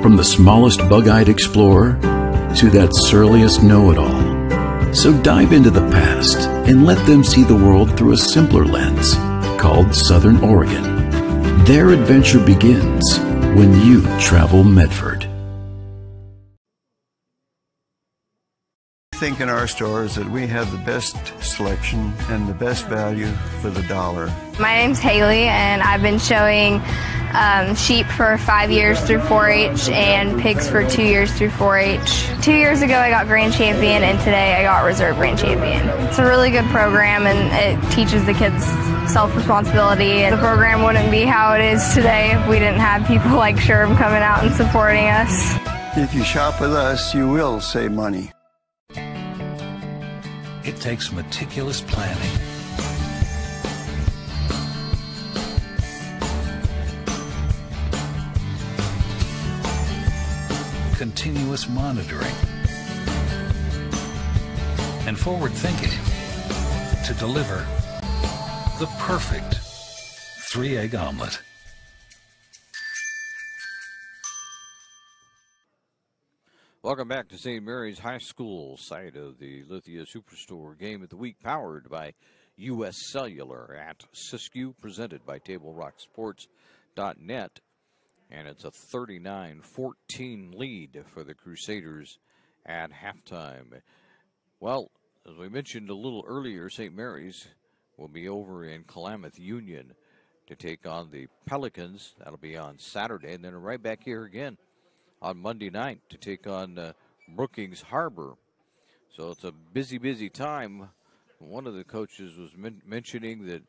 from the smallest bug-eyed explorer to that surliest know-it-all. So dive into the past and let them see the world through a simpler lens called Southern Oregon. Their adventure begins when you travel Medford. I think in our stores that we have the best selection and the best value for the dollar. My name's Haley, and I've been showing sheep for 5 years through 4-H and pigs for 2 years through 4-H. 2 years ago I got grand champion, and today I got reserve grand champion. It's a really good program, and it teaches the kids self-responsibility. And the program wouldn't be how it is today if we didn't have people like Sherm coming out and supporting us. If you shop with us, you will save money. It takes meticulous planning, continuous monitoring, and forward thinking to deliver the perfect 3-egg omelet. Welcome back to St. Mary's High School, site of the Lithia Superstore Game of the Week, powered by U.S. Cellular at Siskiyou, presented by TableRockSports.net. And it's a 39-14 lead for the Crusaders at halftime. Well, as we mentioned a little earlier, St. Mary's will be over in Klamath Union to take on the Pelicans. That'll be on Saturday, and then right back here again on Monday night to take on Brookings Harbor. So it's a busy, busy time. One of the coaches was mentioning that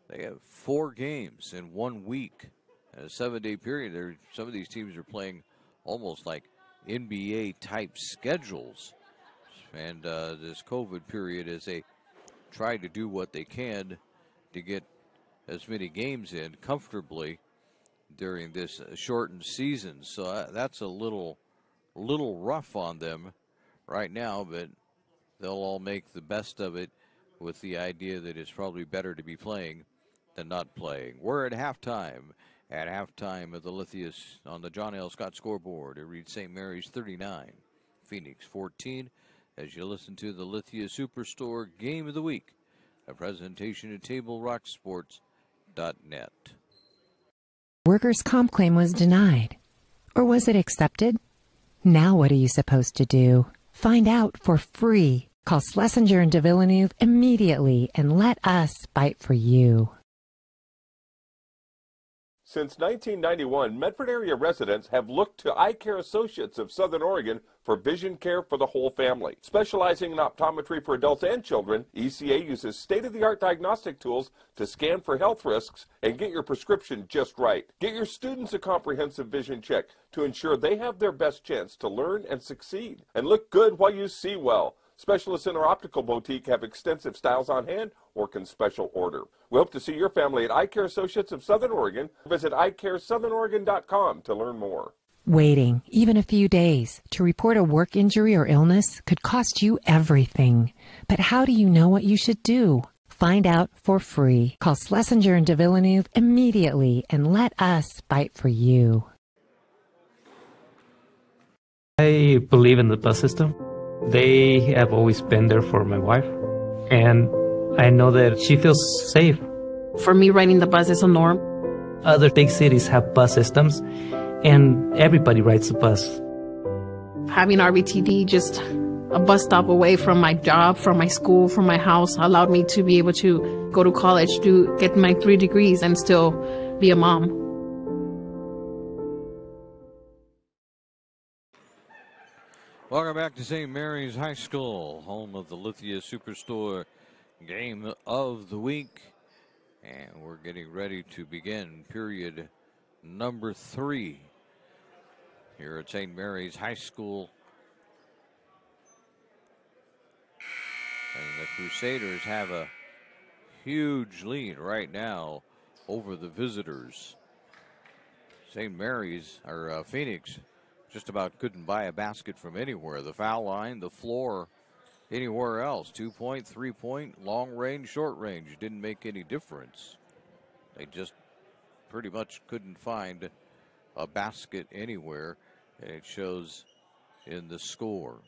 they have 4 games in 1 week, in a 7-day period. Some of these teams are playing almost like NBA-type schedules. And this COVID period, as they try to do what they can to get as many games in comfortably during this shortened season. So that's a little rough on them right now, but they'll all make the best of it with the idea that it's probably better to be playing than not playing. We're at halftime. At halftime of the Lithia on the John L. Scott scoreboard, it reads St. Mary's 39, Phoenix 14. As you listen to the Lithia Superstore Game of the Week, a presentation of TableRockSports.net. Workers' comp claim was denied. Or was it accepted? Now what are you supposed to do? Find out for free. Call Schlesinger and de Villeneuve immediately and let us fight for you. Since 1991, Medford area residents have looked to Eye Care Associates of Southern Oregon for vision care for the whole family. Specializing in optometry for adults and children, ECA uses state-of-the-art diagnostic tools to scan for health risks and get your prescription just right. Get your students a comprehensive vision check to ensure they have their best chance to learn and succeed. And look good while you see well. Specialists in our optical boutique have extensive styles on hand or can special order. We hope to see your family at Eye Care Associates of Southern Oregon. Visit eyecaresouthern.com to learn more. Waiting, even a few days, to report a work injury or illness could cost you everything. But how do you know what you should do? Find out for free. Call Schlesinger and de Villeneuve immediately and let us fight for you. I believe in the bus system. They have always been there for my wife, and I know that she feels safe. For me, riding the bus is a norm. Other big cities have bus systems, and everybody rides the bus. Having RBTD, just a bus stop away from my job, from my school, from my house, allowed me to be able to go to college, get my 3 degrees, and still be a mom. Welcome back to St. Mary's High School, home of the Lithia Superstore Game of the Week. And we're getting ready to begin period number 3 here at St. Mary's High School. And the Crusaders have a huge lead right now over the visitors. St. Mary's, or Phoenix, just about couldn't buy a basket from anywhere. The foul line, the floor, anywhere else. 2-point, 3-point, long range, short range. Didn't make any difference. They just pretty much couldn't find a basket anywhere, and it shows in the score.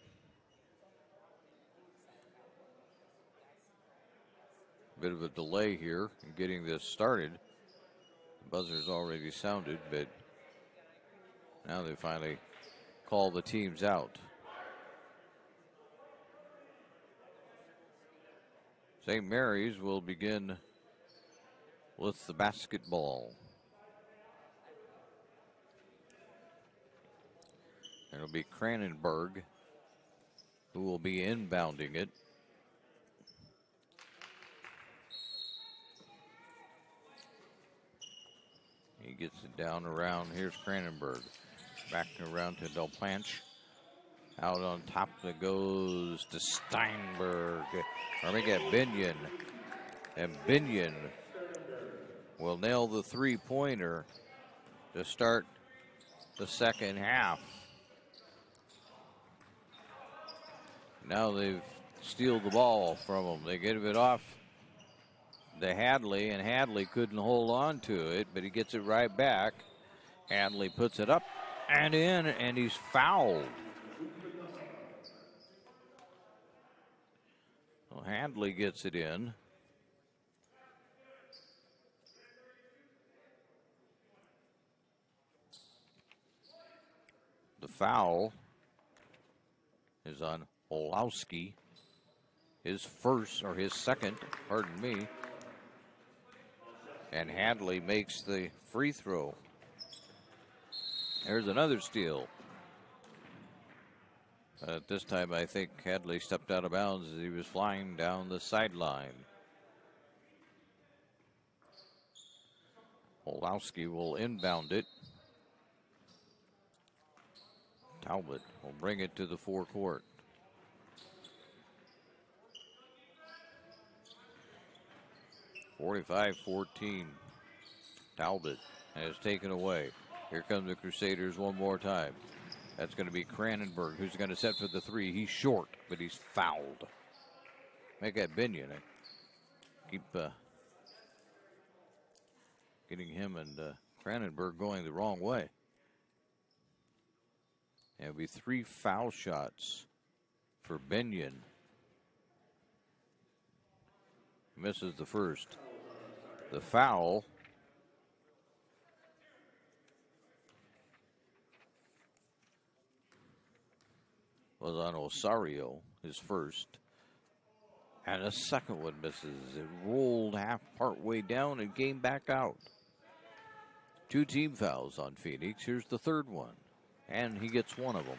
Bit of a delay here in getting this started. The buzzer's already sounded, but now they finally call the teams out. St. Mary's will begin with the basketball. It'll be Cranenberg who will be inbounding it. He gets it down around. Here's Cranenberg. Back around to Del Planche. Out on top that goes to Steinberg. Or make it Binion. And Binion will nail the 3-pointer to start the second half. Now they've stealed the ball from them. They give it off to Hadley, and Hadley couldn't hold on to it, but he gets it right back. Hadley puts it up and in, and he's fouled. Well, Hadley gets it in. The foul is on Olowski. His first, or his second, pardon me. And Hadley makes the free throw. There's another steal. This time I think Hadley stepped out of bounds as he was flying down the sideline. Olowski will inbound it. Talbot will bring it to the forecourt. (45-14). Talbot has taken away. Here come the Crusaders one more time. That's going to be Cranenberg, who's going to set for the three. He's short, but he's fouled. Make that Binion. Keep getting him and Cranenberg going the wrong way. It'll be 3 foul shots for Binion. Misses the first. The foul was on Osario, his first. And a second one misses. It rolled part way down and came back out. 2 team fouls on Phoenix. Here's the third one. And he gets one of them.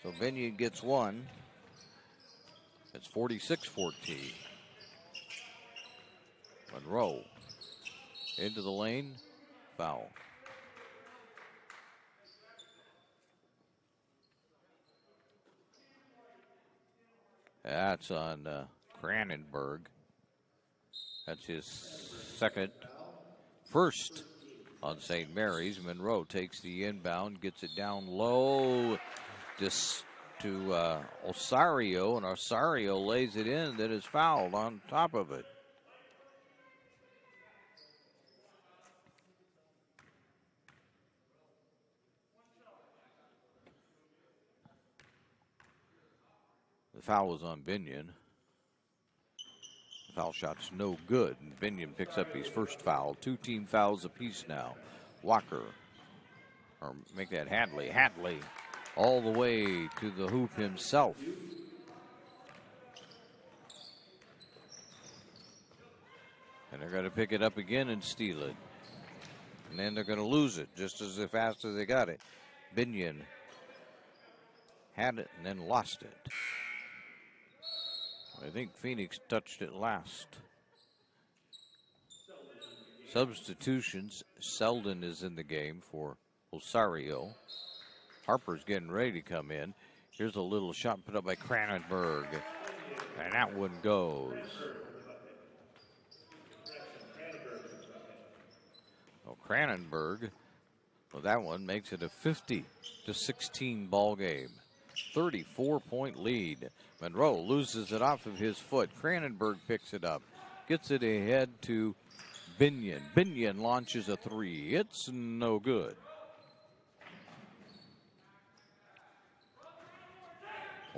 So Binion gets one. It's 46-14. Monroe into the lane. Foul. That's on Cranenberg. That's his second. First on St. Mary's. Monroe takes the inbound, gets it down low just to Osario, and Osario lays it in, that is fouled on top of it. The foul was on Binion. The foul shot's no good, and Binion picks up his first foul. 2 team fouls apiece now. Walker, or make that Hadley. Hadley all the way to the hoop himself. And they're going to pick it up again and steal it. And then they're going to lose it just as fast as they got it. Binion had it and then lost it. I think Phoenix touched it last. Substitutions. Selden is in the game for Osario. Harper's getting ready to come in. Here's a little shot put up by Cranenberg. And that one goes. Well, Cranenberg, well, that one makes it a 50-16 ball game. 34-point lead. Monroe loses it off of his foot. Cranenberg picks it up. Gets it ahead to Binion. Binion launches a three. It's no good.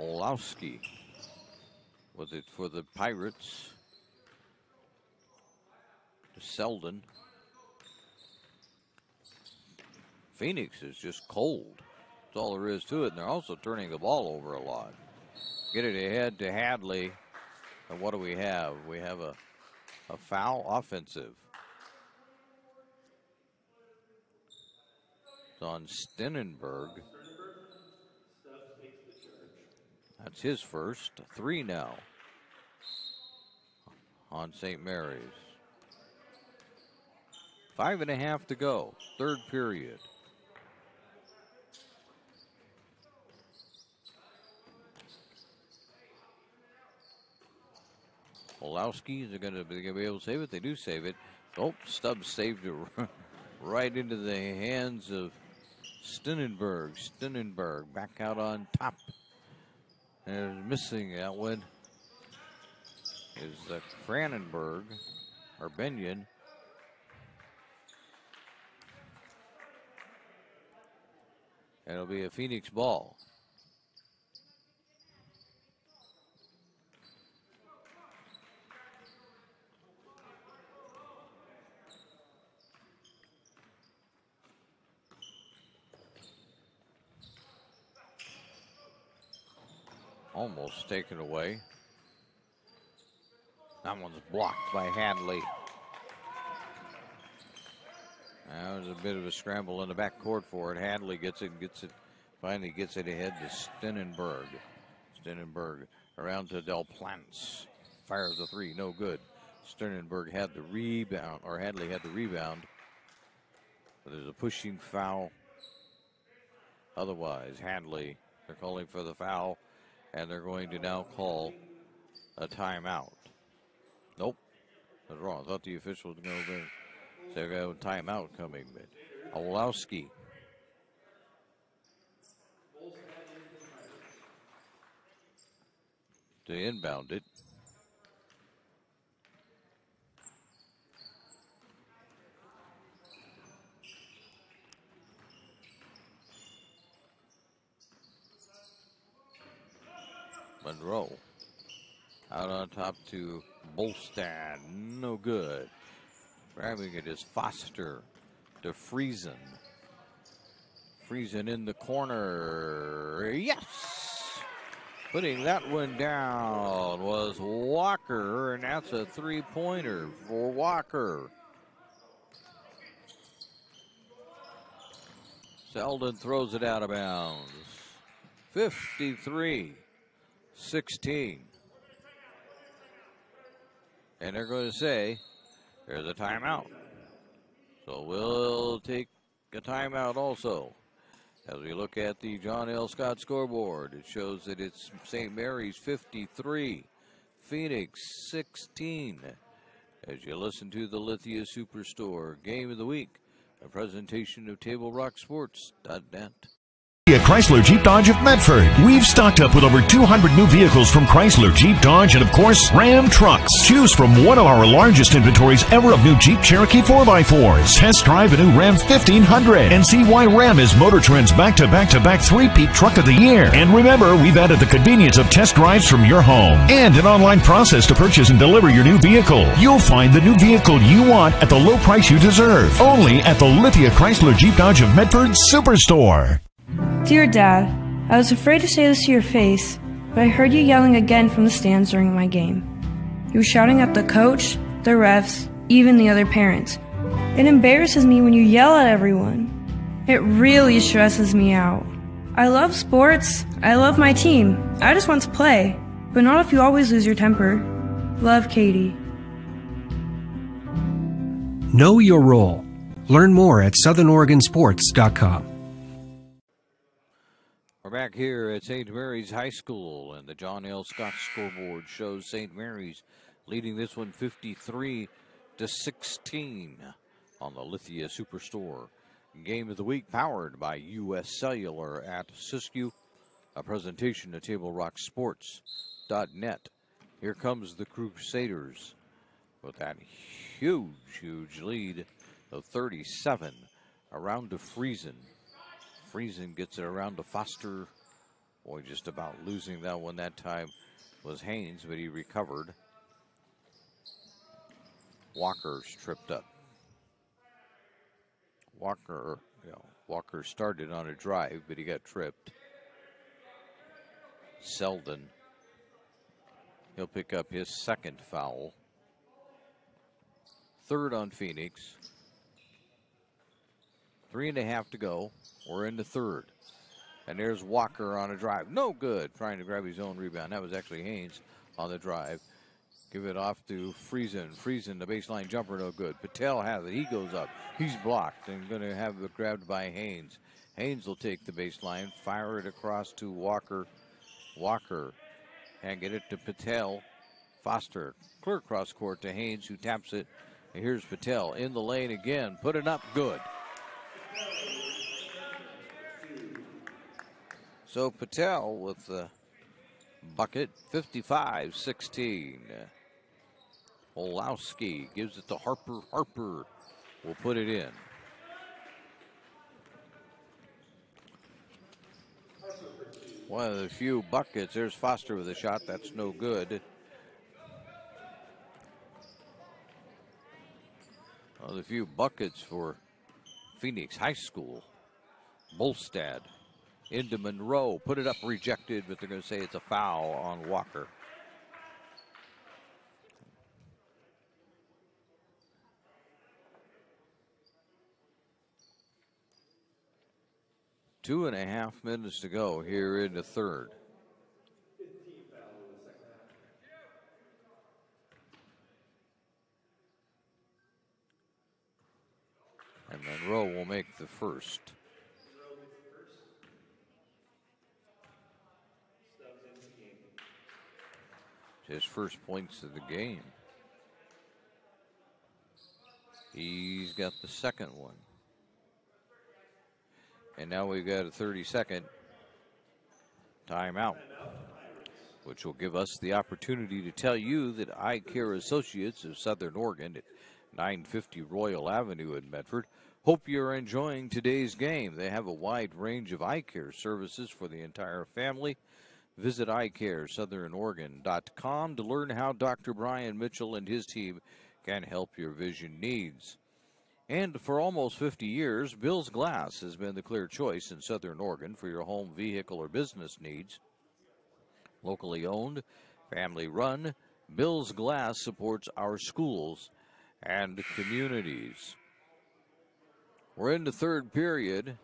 Olowski with it for the Pirates. To Selden. Phoenix is just cold. That's all there is to it. And they're also turning the ball over a lot. Get it ahead to Hadley. And what do we have? We have a foul offensive. It's on Stenenberg. That's his first. 3 now on St. Mary's. 5.5 to go. Third period. Olowski, they're going to be able to save it. They do save it. Oh, Stubbs saved it right into the hands of Stenenberg. Stenenberg back out on top. And missing that one is Cranenberg, or Binion. And it'll be a Phoenix ball. Almost taken away. That one's blocked by Hadley. That was a bit of a scramble in the backcourt for it. Hadley finally gets it ahead to Stenenberg. Stenenberg around to Del Plants. Fires the three, no good. Stenenberg had the rebound, or Hadley had the rebound. But there's a pushing foul. Otherwise, Hadley, they're calling for the foul, and they're going to now call a timeout. Nope, that's wrong. I thought the official was going to say we got a timeout coming, but Olowski. To inbound it. Monroe out on top to Bolstad, no good. Grabbing it is Foster to Friesen. Friesen in the corner, yes! Putting that one down was Walker, and that's a three-pointer for Walker. Selden throws it out of bounds. 53-16. And they're going to say there's a timeout. So we'll take a timeout also. As we look at the John L. Scott scoreboard, it shows that it's St. Mary's 53, Phoenix 16. As you listen to the Lithia Superstore Game of the Week, a presentation of TableRockSports.net. Chrysler Jeep Dodge of Medford. We've stocked up with over 200 new vehicles from Chrysler, Jeep Dodge, and of course, Ram trucks. Choose from one of our largest inventories ever of new Jeep Cherokee 4x4s. Test drive a new Ram 1500 and see why Ram is Motor Trend's back-to-back-to-back three-peat truck of the year. And remember, we've added the convenience of test drives from your home and an online process to purchase and deliver your new vehicle. You'll find the new vehicle you want at the low price you deserve. Only at the Lithia Chrysler Jeep Dodge of Medford Superstore. Dear Dad, I was afraid to say this to your face, but I heard you yelling again from the stands during my game. You were shouting at the coach, the refs, even the other parents. It embarrasses me when you yell at everyone. It really stresses me out. I love sports, I love my team, I just want to play, but not if you always lose your temper. Love, Katie. Know your role. Learn more at southernoregonsports.com. We're back here at St. Mary's High School, and the John L. Scott scoreboard shows St. Mary's leading this one 53-16 on the Lithia Superstore Game of the Week, powered by U.S. Cellular at Siskiyou, a presentation of TableRockSports.net. Here comes the Crusaders with that huge lead of 37 around to Friesen. Friesen gets it around to Foster. Boy, just about losing that one that time was Haynes, but he recovered. Walker's tripped up. Walker started on a drive, but he got tripped. Selden, he'll pick up his second foul. Third on Phoenix. 3.5 to go. We're in the third. And there's Walker on a drive. No good. Trying to grab his own rebound. That was actually Haynes on the drive. Give it off to Friesen. Friesen, the baseline jumper, no good. Patel has it. He goes up. He's blocked and going to have it grabbed by Haynes. Haynes will take the baseline, fire it across to Walker. Walker and get it to Patel. Foster, clear cross court to Haynes, who taps it. And here's Patel in the lane again. Put it up, good. So Patel with the bucket, 55-16. Olowski gives it to Harper. Harper will put it in. One of the few buckets. There's Foster with a shot. That's no good. One of the few buckets for Phoenix High School. Bolstad into Monroe. Put it up, rejected, but they're going to say it's a foul on Walker. 2.5 minutes to go here in the third. And Monroe will make the first. His first points of the game. He's got the second one. And now we've got a 30-second timeout, which will give us the opportunity to tell you that Eye Care Associates of Southern Oregon at 950 Royal Avenue in Medford hope you're enjoying today's game. They have a wide range of eye care services for the entire family. Visit eyecaresouthern.oregon.com to learn how Dr. Brian Mitchell and his team can help your vision needs. And for almost 50 years, Bill's Glass has been the clear choice in Southern Oregon for your home, vehicle, or business needs. Locally owned, family run, Bill's Glass supports our schools and communities. We're in the third period.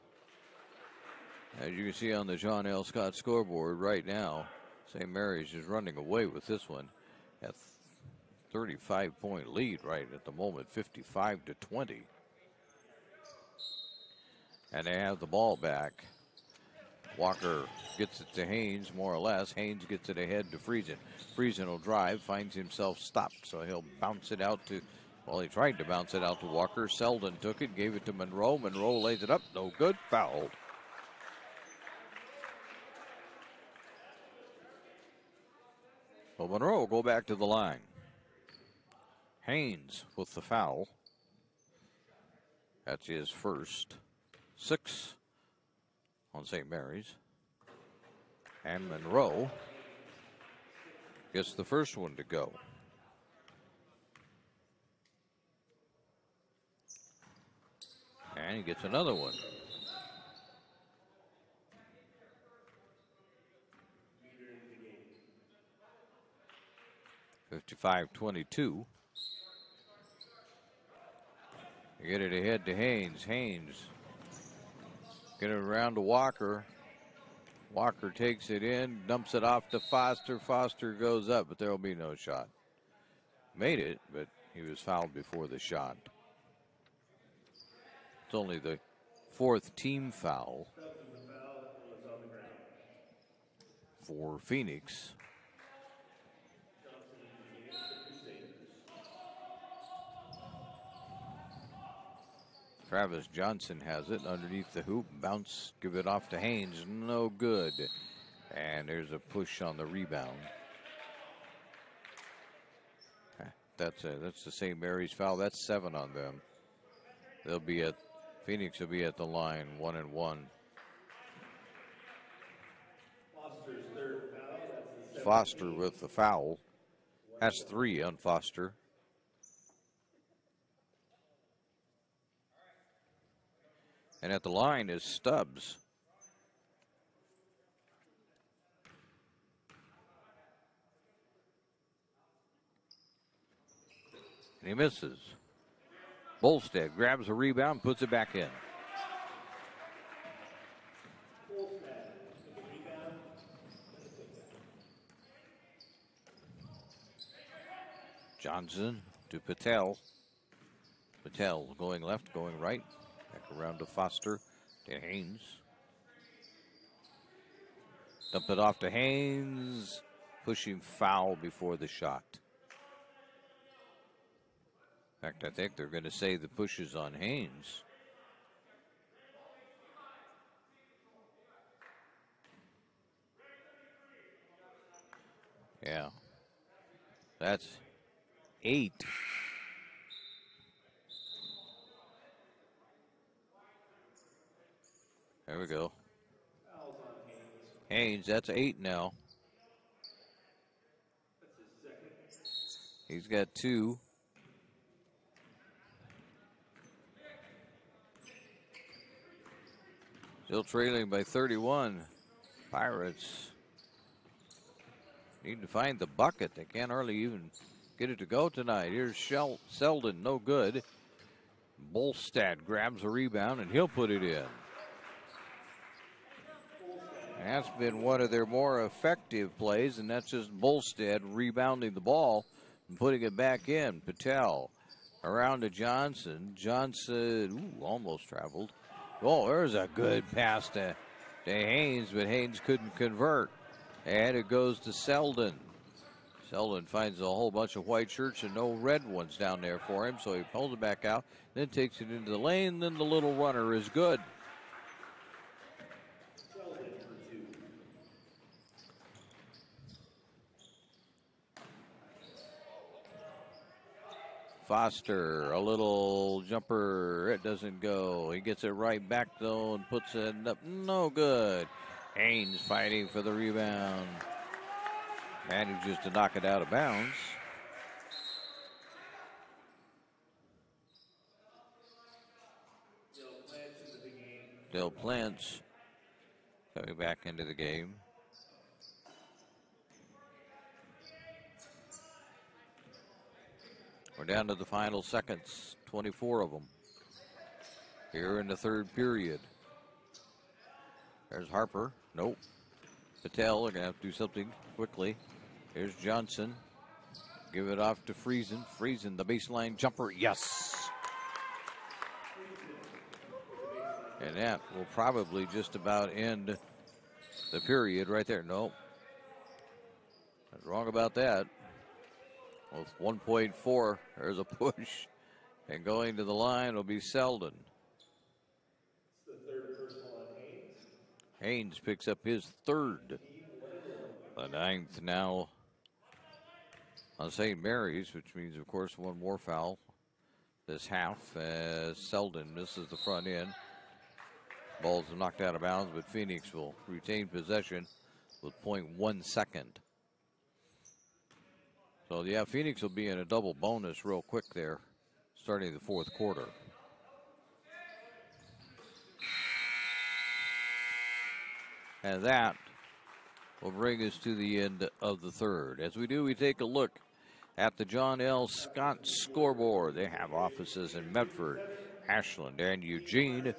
As you can see on the John L. Scott scoreboard right now, St. Mary's is running away with this one. A 35-point lead right at the moment, 55-20. And they have the ball back. Walker gets it to Haynes, more or less. Haynes gets it ahead to Friesen. Friesen will drive, finds himself stopped, so he'll bounce it out to, well, he tried to bounce it out to Walker. Selden took it, gave it to Monroe. Monroe lays it up, no good, fouled. Well, Monroe will go back to the line. Haynes with the foul. That's his first. 6 on St. Mary's. And Monroe gets the first one to go. And he gets another one. 55-22. You get it ahead to Haynes. Haynes get it around to Walker. Walker takes it in, dumps it off to Foster. Foster goes up, but there will be no shot. Made it, but he was fouled before the shot. It's only the 4th team foul for Phoenix. Travis Johnson has it underneath the hoop. Bounce, give it off to Haynes. No good. And there's a push on the rebound. That's the St. Mary's foul. That's 7 on them. They'll be at, Phoenix will be at the line, 1-1. Foster with the foul. That's 3 on Foster. And at the line is Stubbs. And he misses. Bolstead grabs a rebound, puts it back in. Johnson to Patel. Patel going left, going right. Back around to Foster, to Haynes. Dump it off to Haynes. Pushing foul before the shot. In fact, I think they're going to say the push is on Haynes. Yeah. That's 8. There we go. Haynes, that's 8 now. He's got 2. Still trailing by 31. Pirates need to find the bucket. They can't hardly even get it to go tonight. Here's Selden, no good. Bolstad grabs a rebound, and he'll put it in. And that's been one of their more effective plays, and that's just Bolstead rebounding the ball and putting it back in. Patel around to Johnson. Johnson, almost traveled. Oh, there's a good pass to Haynes, but Haynes couldn't convert. And it goes to Selden. Selden finds a whole bunch of white shirts and no red ones down there for him, so he pulls it back out, then takes it into the lane, then the little runner is good. Foster, a little jumper, it doesn't go. He gets it right back though and puts it up, no good. Haynes fighting for the rebound. Manages to knock it out of bounds. Del Plants coming back into the game. We're down to the final seconds, 24 of them. Here in the third period. There's Harper. Nope. Patel, they're going to have to do something quickly. Here's Johnson. Give it off to Friesen. Friesen, the baseline jumper. Yes. And that will probably just about end the period right there. Nope. I was wrong about that. With 1.4, there's a push. And going to the line will be Selden. Haynes picks up his third. The ninth now on St. Mary's, which means, of course, one more foul this half as Selden misses the front end. Ball's knocked out of bounds, but Phoenix will retain possession with 0.1 second. So, yeah, Phoenix will be in a double bonus real quick there, starting the fourth quarter. And that will bring us to the end of the third. As we do, we take a look at the John L. Scott scoreboard. They have offices in Medford, Ashland, and Eugene.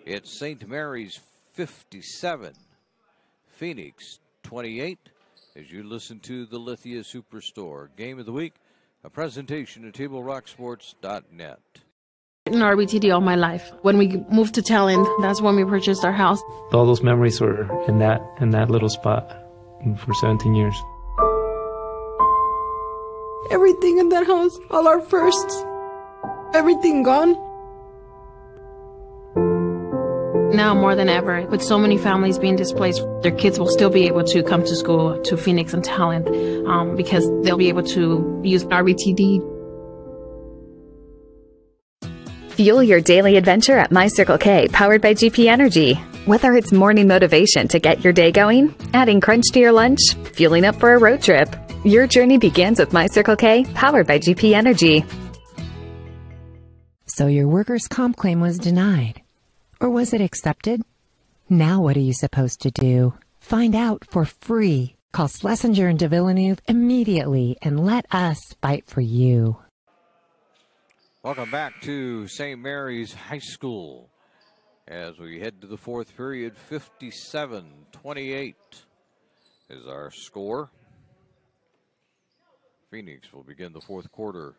It's St. Mary's 57, Phoenix 28. As you listen to the Lithia Superstore Game of the Week, a presentation of TableRockSports.net. In RBTD all my life. When we moved to Talent, that's when we purchased our house. All those memories were in that little spot for 17 years. Everything in that house, all our firsts, everything gone. Now more than ever, with so many families being displaced, their kids will still be able to come to school to Phoenix and Talent because they'll be able to use RBTD. Fuel your daily adventure at My Circle K, powered by GP Energy. Whether it's morning motivation to get your day going, adding crunch to your lunch, fueling up for a road trip, your journey begins with My Circle K, powered by GP Energy. So your workers' comp claim was denied. Or was it accepted? Now what are you supposed to do? Find out for free. Call Schlesinger and de Villeneuve immediately and let us fight for you. Welcome back to St. Mary's High School. As we head to the fourth period, 57-28 is our score. Phoenix will begin the fourth quarter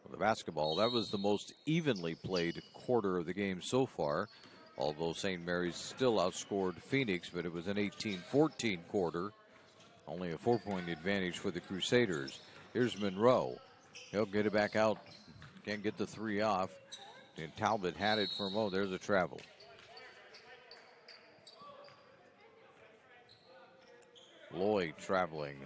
with the basketball. That was the most evenly played quarter of the game so far, although St. Mary's still outscored Phoenix, but it was an 18-14 quarter. Only a 4-point advantage for the Crusaders. Here's Monroe. He'll get it back out. Can't get the three off. And Talbot had it for Mo. There's a travel. Lloyd traveling.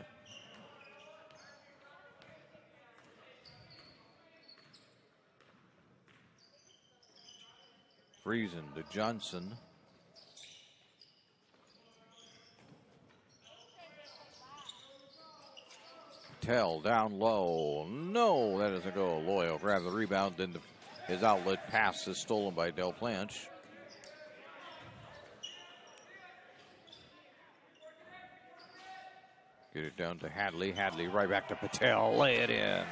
Friesen to Johnson. Patel down low. No, that doesn't go. Loyal grab the rebound. Then his outlet pass is stolen by Del Planche. Get it down to Hadley. Hadley right back to Patel. Lay it in.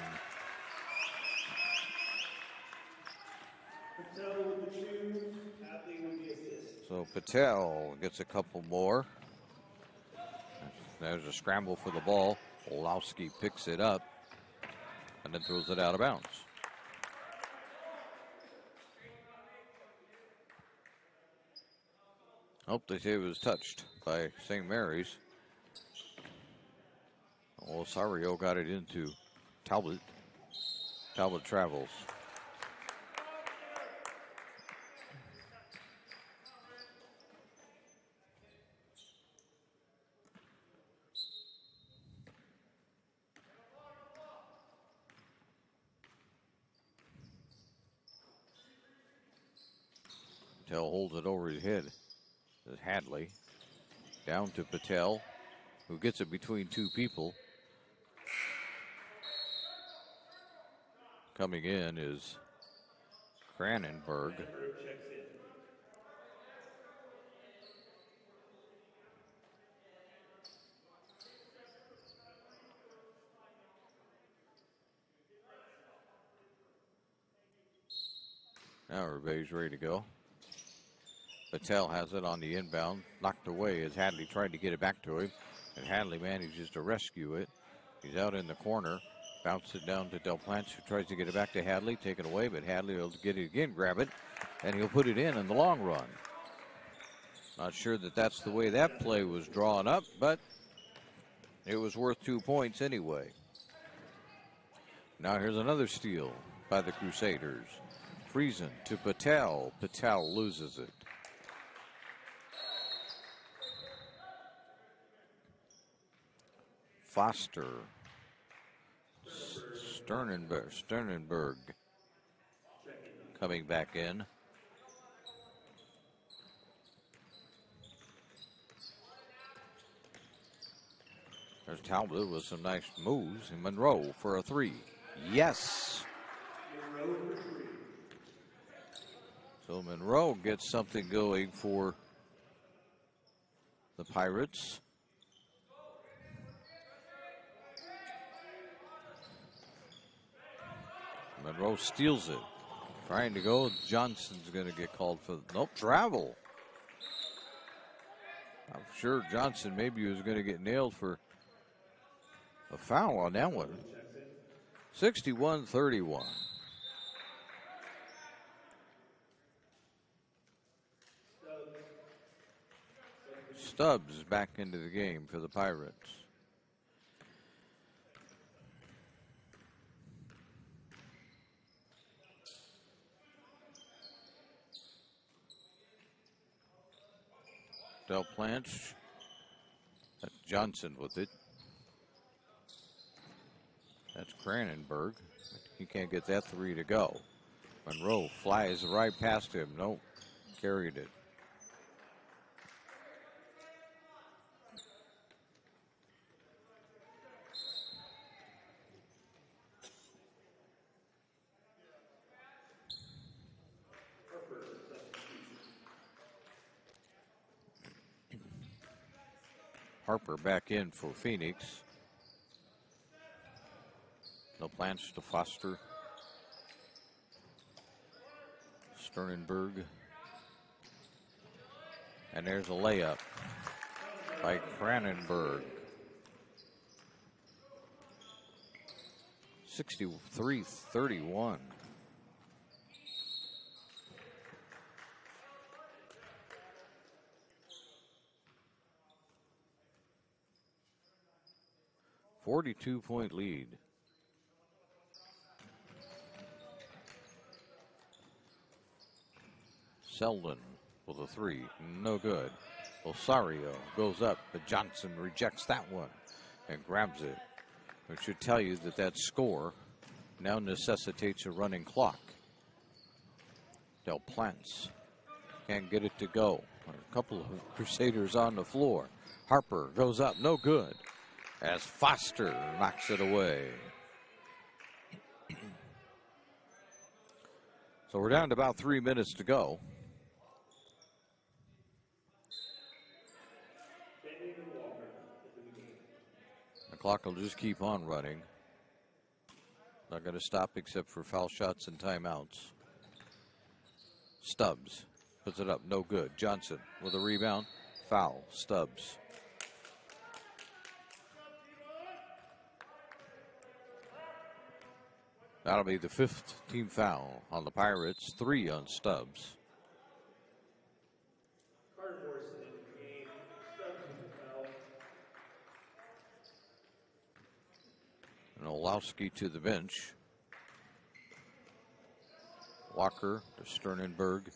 So Patel gets a couple more. There's a scramble for the ball. Olowski picks it up and then throws it out of bounds. Hope they say it was touched by St. Mary's. Osario got it into Talbot. Talbot travels. Patel holds it over his head. There's Hadley. Down to Patel, who gets it between two people. Coming in is Cranenberg. Now everybody's ready to go. Patel has it on the inbound, knocked away as Hadley tried to get it back to him, and Hadley manages to rescue it. He's out in the corner, bounces it down to Del Plante, who tries to get it back to Hadley, taken away, but Hadley will get it again, grab it, and he'll put it in the long run. Not sure that that's the way that play was drawn up, but it was worth 2 points anyway. Now here's another steal by the Crusaders. Friesen to Patel. Patel loses it. Foster. Sternenberg coming back in. There's Talbot with some nice moves, and Monroe for a three. Yes. So Monroe gets something going for the Pirates. Monroe steals it. Trying to go. Johnson's going to get called for, nope, travel. I'm sure Johnson maybe was going to get nailed for a foul on that one. 61-31. Stubbs is back into the game for the Pirates. Del Plante. That's Johnson with it. That's Cranenberg. He can't get that three to go. Monroe flies right past him. Nope. Carried it. Harper back in for Phoenix. No plans to Foster. Sternenberg. And there's a layup by Cranenberg. 63-31. .2 lead. Selden with a three, no good. Osario goes up, but Johnson rejects that one and grabs it. Which should tell you that that score now necessitates a running clock. Del Plante can't get it to go. A couple of Crusaders on the floor. Harper goes up, no good, as Foster knocks it away. So we're down to about 3 minutes to go. The clock will just keep on running. Not going to stop except for foul shots and timeouts. Stubbs puts it up, no good. Johnson with a rebound, foul, Stubbs. That'll be the 5th team foul on the Pirates, 3 on Stubbs. And Olowski to the bench. Walker to Sternenberg.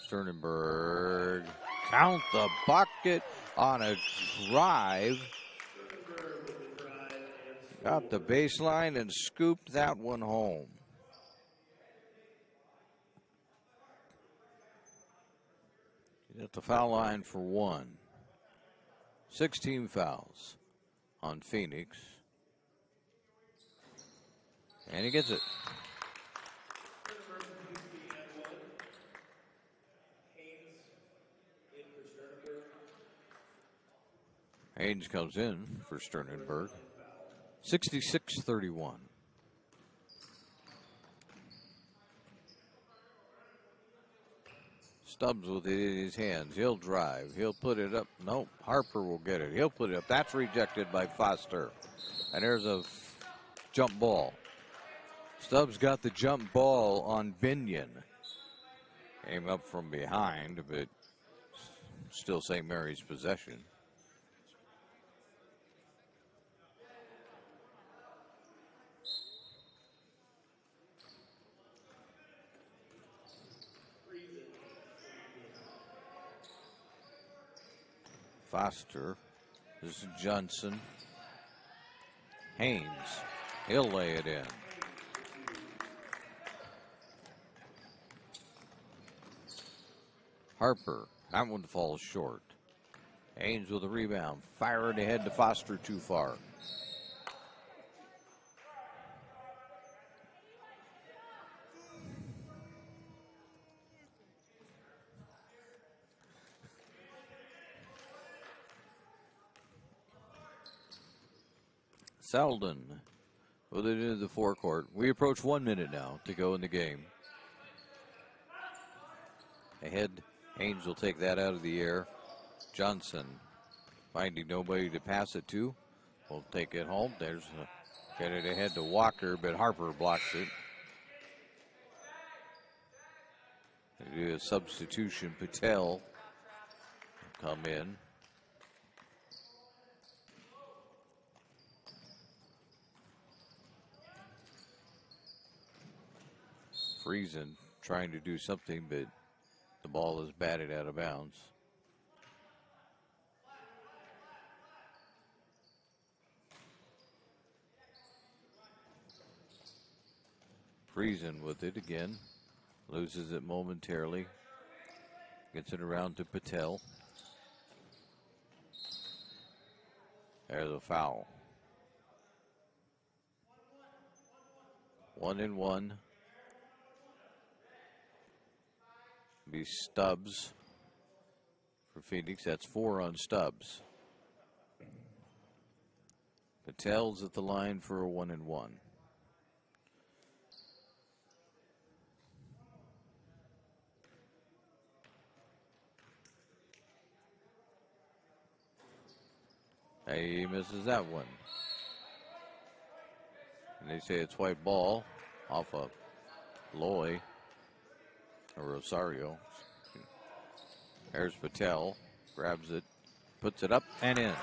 Sternenberg count the bucket on a drive. Got the baseline and scooped that one home. He's at the foul line for 1. 16 fouls on Phoenix. And he gets it. Haynes comes in for Sternenberg. 66-31. Stubbs with it in his hands. He'll drive. He'll put it up. Nope. Harper will get it. He'll put it up. That's rejected by Foster. And there's a jump ball. Stubbs got the jump ball on Binion. Came up from behind, but still St. Mary's possession. Foster. This is Johnson. Haynes. He'll lay it in. Harper. That one falls short. Haynes with a rebound. Fire it ahead to Foster, too far. Selden with it into the forecourt. We approach 1 minute now to go in the game. Ahead, Haynes will take that out of the air. Johnson finding nobody to pass it to. Will take it home. There's get it ahead to Walker, but Harper blocks it. They do a substitution. Patel come in. Friesen trying to do something, but the ball is batted out of bounds. Friesen with it again. Loses it momentarily. Gets it around to Patel. There's a foul. 1-and-1. Be Stubbs for Phoenix. That's 4 on Stubbs. Patel's at the line for a 1-and-1. He misses that one. And they say it's white ball off of Loy. Or Rosario. There's Patel. Grabs it. Puts it up and in.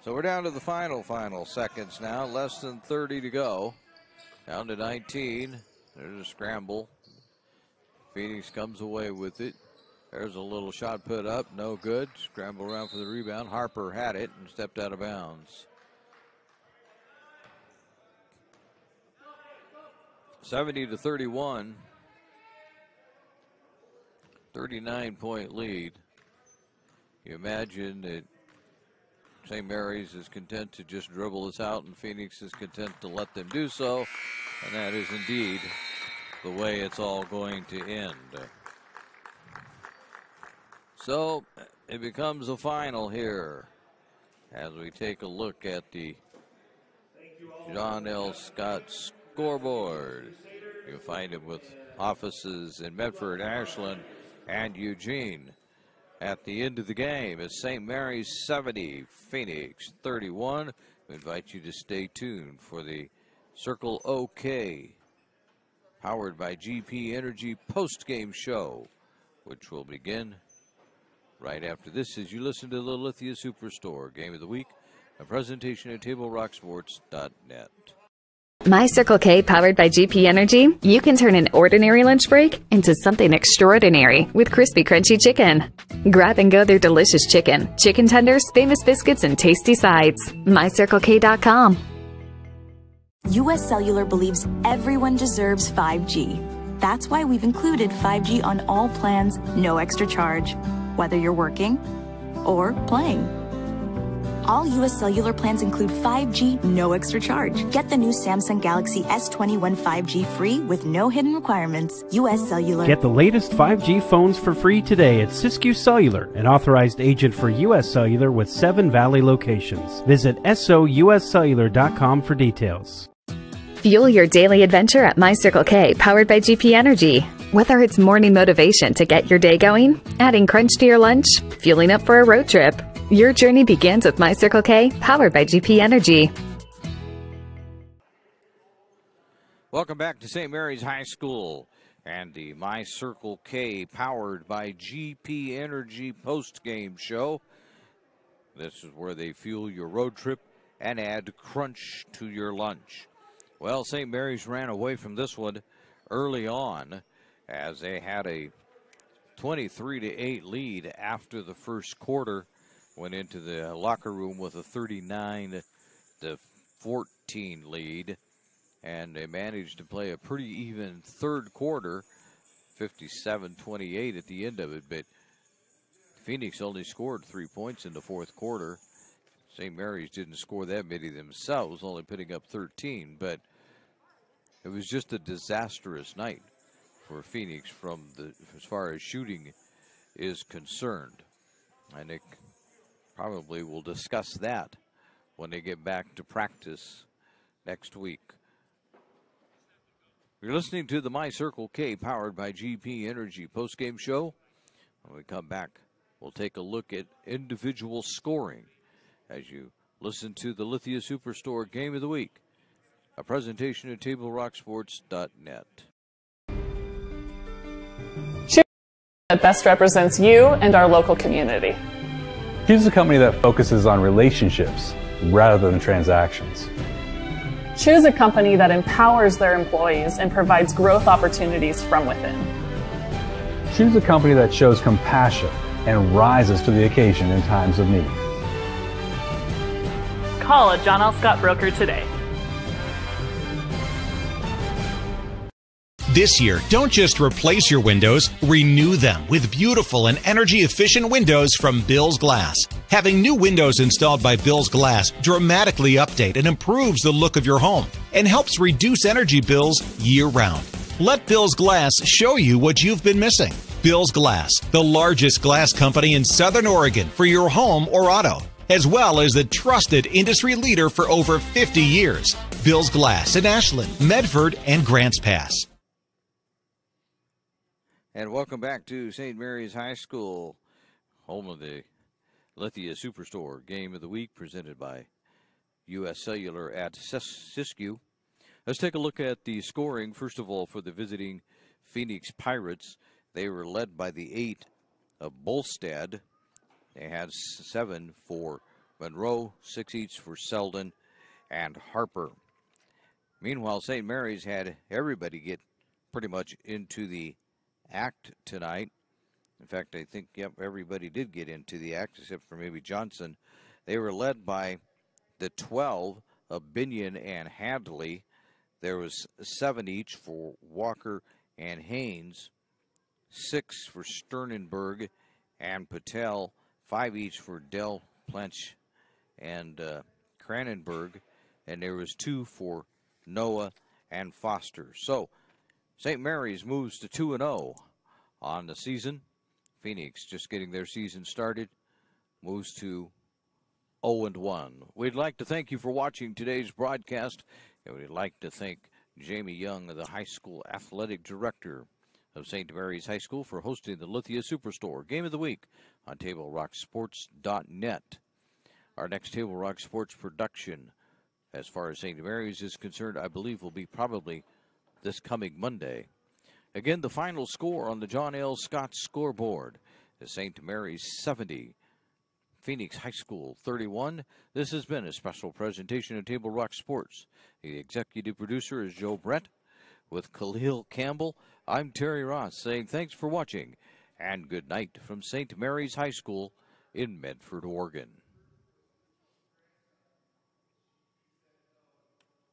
So we're down to the final seconds now. Less than 30 to go. Down to 19. There's a scramble. Phoenix comes away with it. There's a little shot put up. No good. Scramble around for the rebound. Harper had it and stepped out of bounds. 70-31. 39-point lead. You imagine that St. Mary's is content to just dribble this out and Phoenix is content to let them do so. And that is indeed the way it's all going to end. So it becomes a final here as we take a look at the John L. Scott scoreboard. You'll find it with offices in Medford, Ashland, and Eugene. At the end of the game is St. Mary's 70, Phoenix 31. We invite you to stay tuned for the Circle OK, powered by GP Energy post-game show, which will begin right after this as you listen to the Lithia Superstore Game of the Week, a presentation at TableRockSports.net. My Circle K, powered by GP Energy, you can turn an ordinary lunch break into something extraordinary with crispy, crunchy chicken. Grab and go their delicious chicken, chicken tenders, famous biscuits, and tasty sides. MyCircleK.com. US Cellular believes everyone deserves 5G. That's why we've included 5G on all plans, no extra charge, whether you're working or playing. All US Cellular plans include 5G, no extra charge. Get the new Samsung Galaxy S21 5G free with no hidden requirements. US Cellular. Get the latest 5G phones for free today at Siskiyou Cellular, an authorized agent for US Cellular with 7 Valley locations. Visit souscellular.com for details. Fuel your daily adventure at My Circle K, powered by GP Energy. Whether it's morning motivation to get your day going, adding crunch to your lunch, fueling up for a road trip, your journey begins with My Circle K, powered by GP Energy. Welcome back to St. Mary's High School and the My Circle K, powered by GP Energy post-game show. This is where they fuel your road trip and add crunch to your lunch. Well, St. Mary's ran away from this one early on as they had a 23-8 lead after the first quarter. Went into the locker room with a 39-14 lead, and they managed to play a pretty even third quarter, 57-28 at the end of it. But Phoenix only scored 3 points in the fourth quarter. St. Mary's didn't score that many themselves, only putting up 13. But it was just a disastrous night for Phoenix as far as shooting is concerned. And it probably will discuss that when they get back to practice next week. You're listening to the My Circle K, powered by GP Energy postgame show. When we come back, we'll take a look at individual scoring as you listen to the Lithia Superstore Game of the Week, a presentation at TableRockSports.net. That best represents you and our local community. Choose a company that focuses on relationships rather than transactions. Choose a company that empowers their employees and provides growth opportunities from within. Choose a company that shows compassion and rises to the occasion in times of need. Call a John L. Scott broker today. This year, don't just replace your windows, renew them with beautiful and energy-efficient windows from Bill's Glass. Having new windows installed by Bill's Glass dramatically update and improves the look of your home and helps reduce energy bills year-round. Let Bill's Glass show you what you've been missing. Bill's Glass, the largest glass company in Southern Oregon for your home or auto, as well as the trusted industry leader for over 50 years. Bill's Glass in Ashland, Medford, and Grants Pass. And welcome back to St. Mary's High School, home of the Lithia Superstore Game of the Week, presented by US Cellular at Siskiyou. Let's take a look at the scoring. First of all, for the visiting Phoenix Pirates, they were led by the 8 of Bolstad. They had 7 for Monroe, 6 each for Selden and Harper. Meanwhile, St. Mary's had everybody get pretty much into the act tonight. In fact, I think, everybody did get into the act except for maybe Johnson. They were led by the 12 of Binion and Hadley. There was 7 each for Walker and Haynes, 6 for Sternenberg and Patel, 5 each for Del Plench and Cranenberg, and there was 2 for Noah and Foster. So St. Mary's moves to 2-0 on the season. Phoenix, just getting their season started, moves to 0-1. We'd like to thank you for watching today's broadcast, and we'd like to thank Jamie Young, the high school athletic director of St. Mary's High School, for hosting the Lithia Superstore Game of the Week on TableRockSports.net. Our next Table Rock Sports production, as far as St. Mary's is concerned, I believe will be probably this coming Monday. Again, the final score on the John L. Scott scoreboard is St. Mary's 70, Phoenix High School 31. This has been a special presentation of Table Rock Sports. The executive producer is Joe Brett. With Khalil Campbell, I'm Terry Ross saying thanks for watching and good night from St. Mary's High School in Medford, Oregon.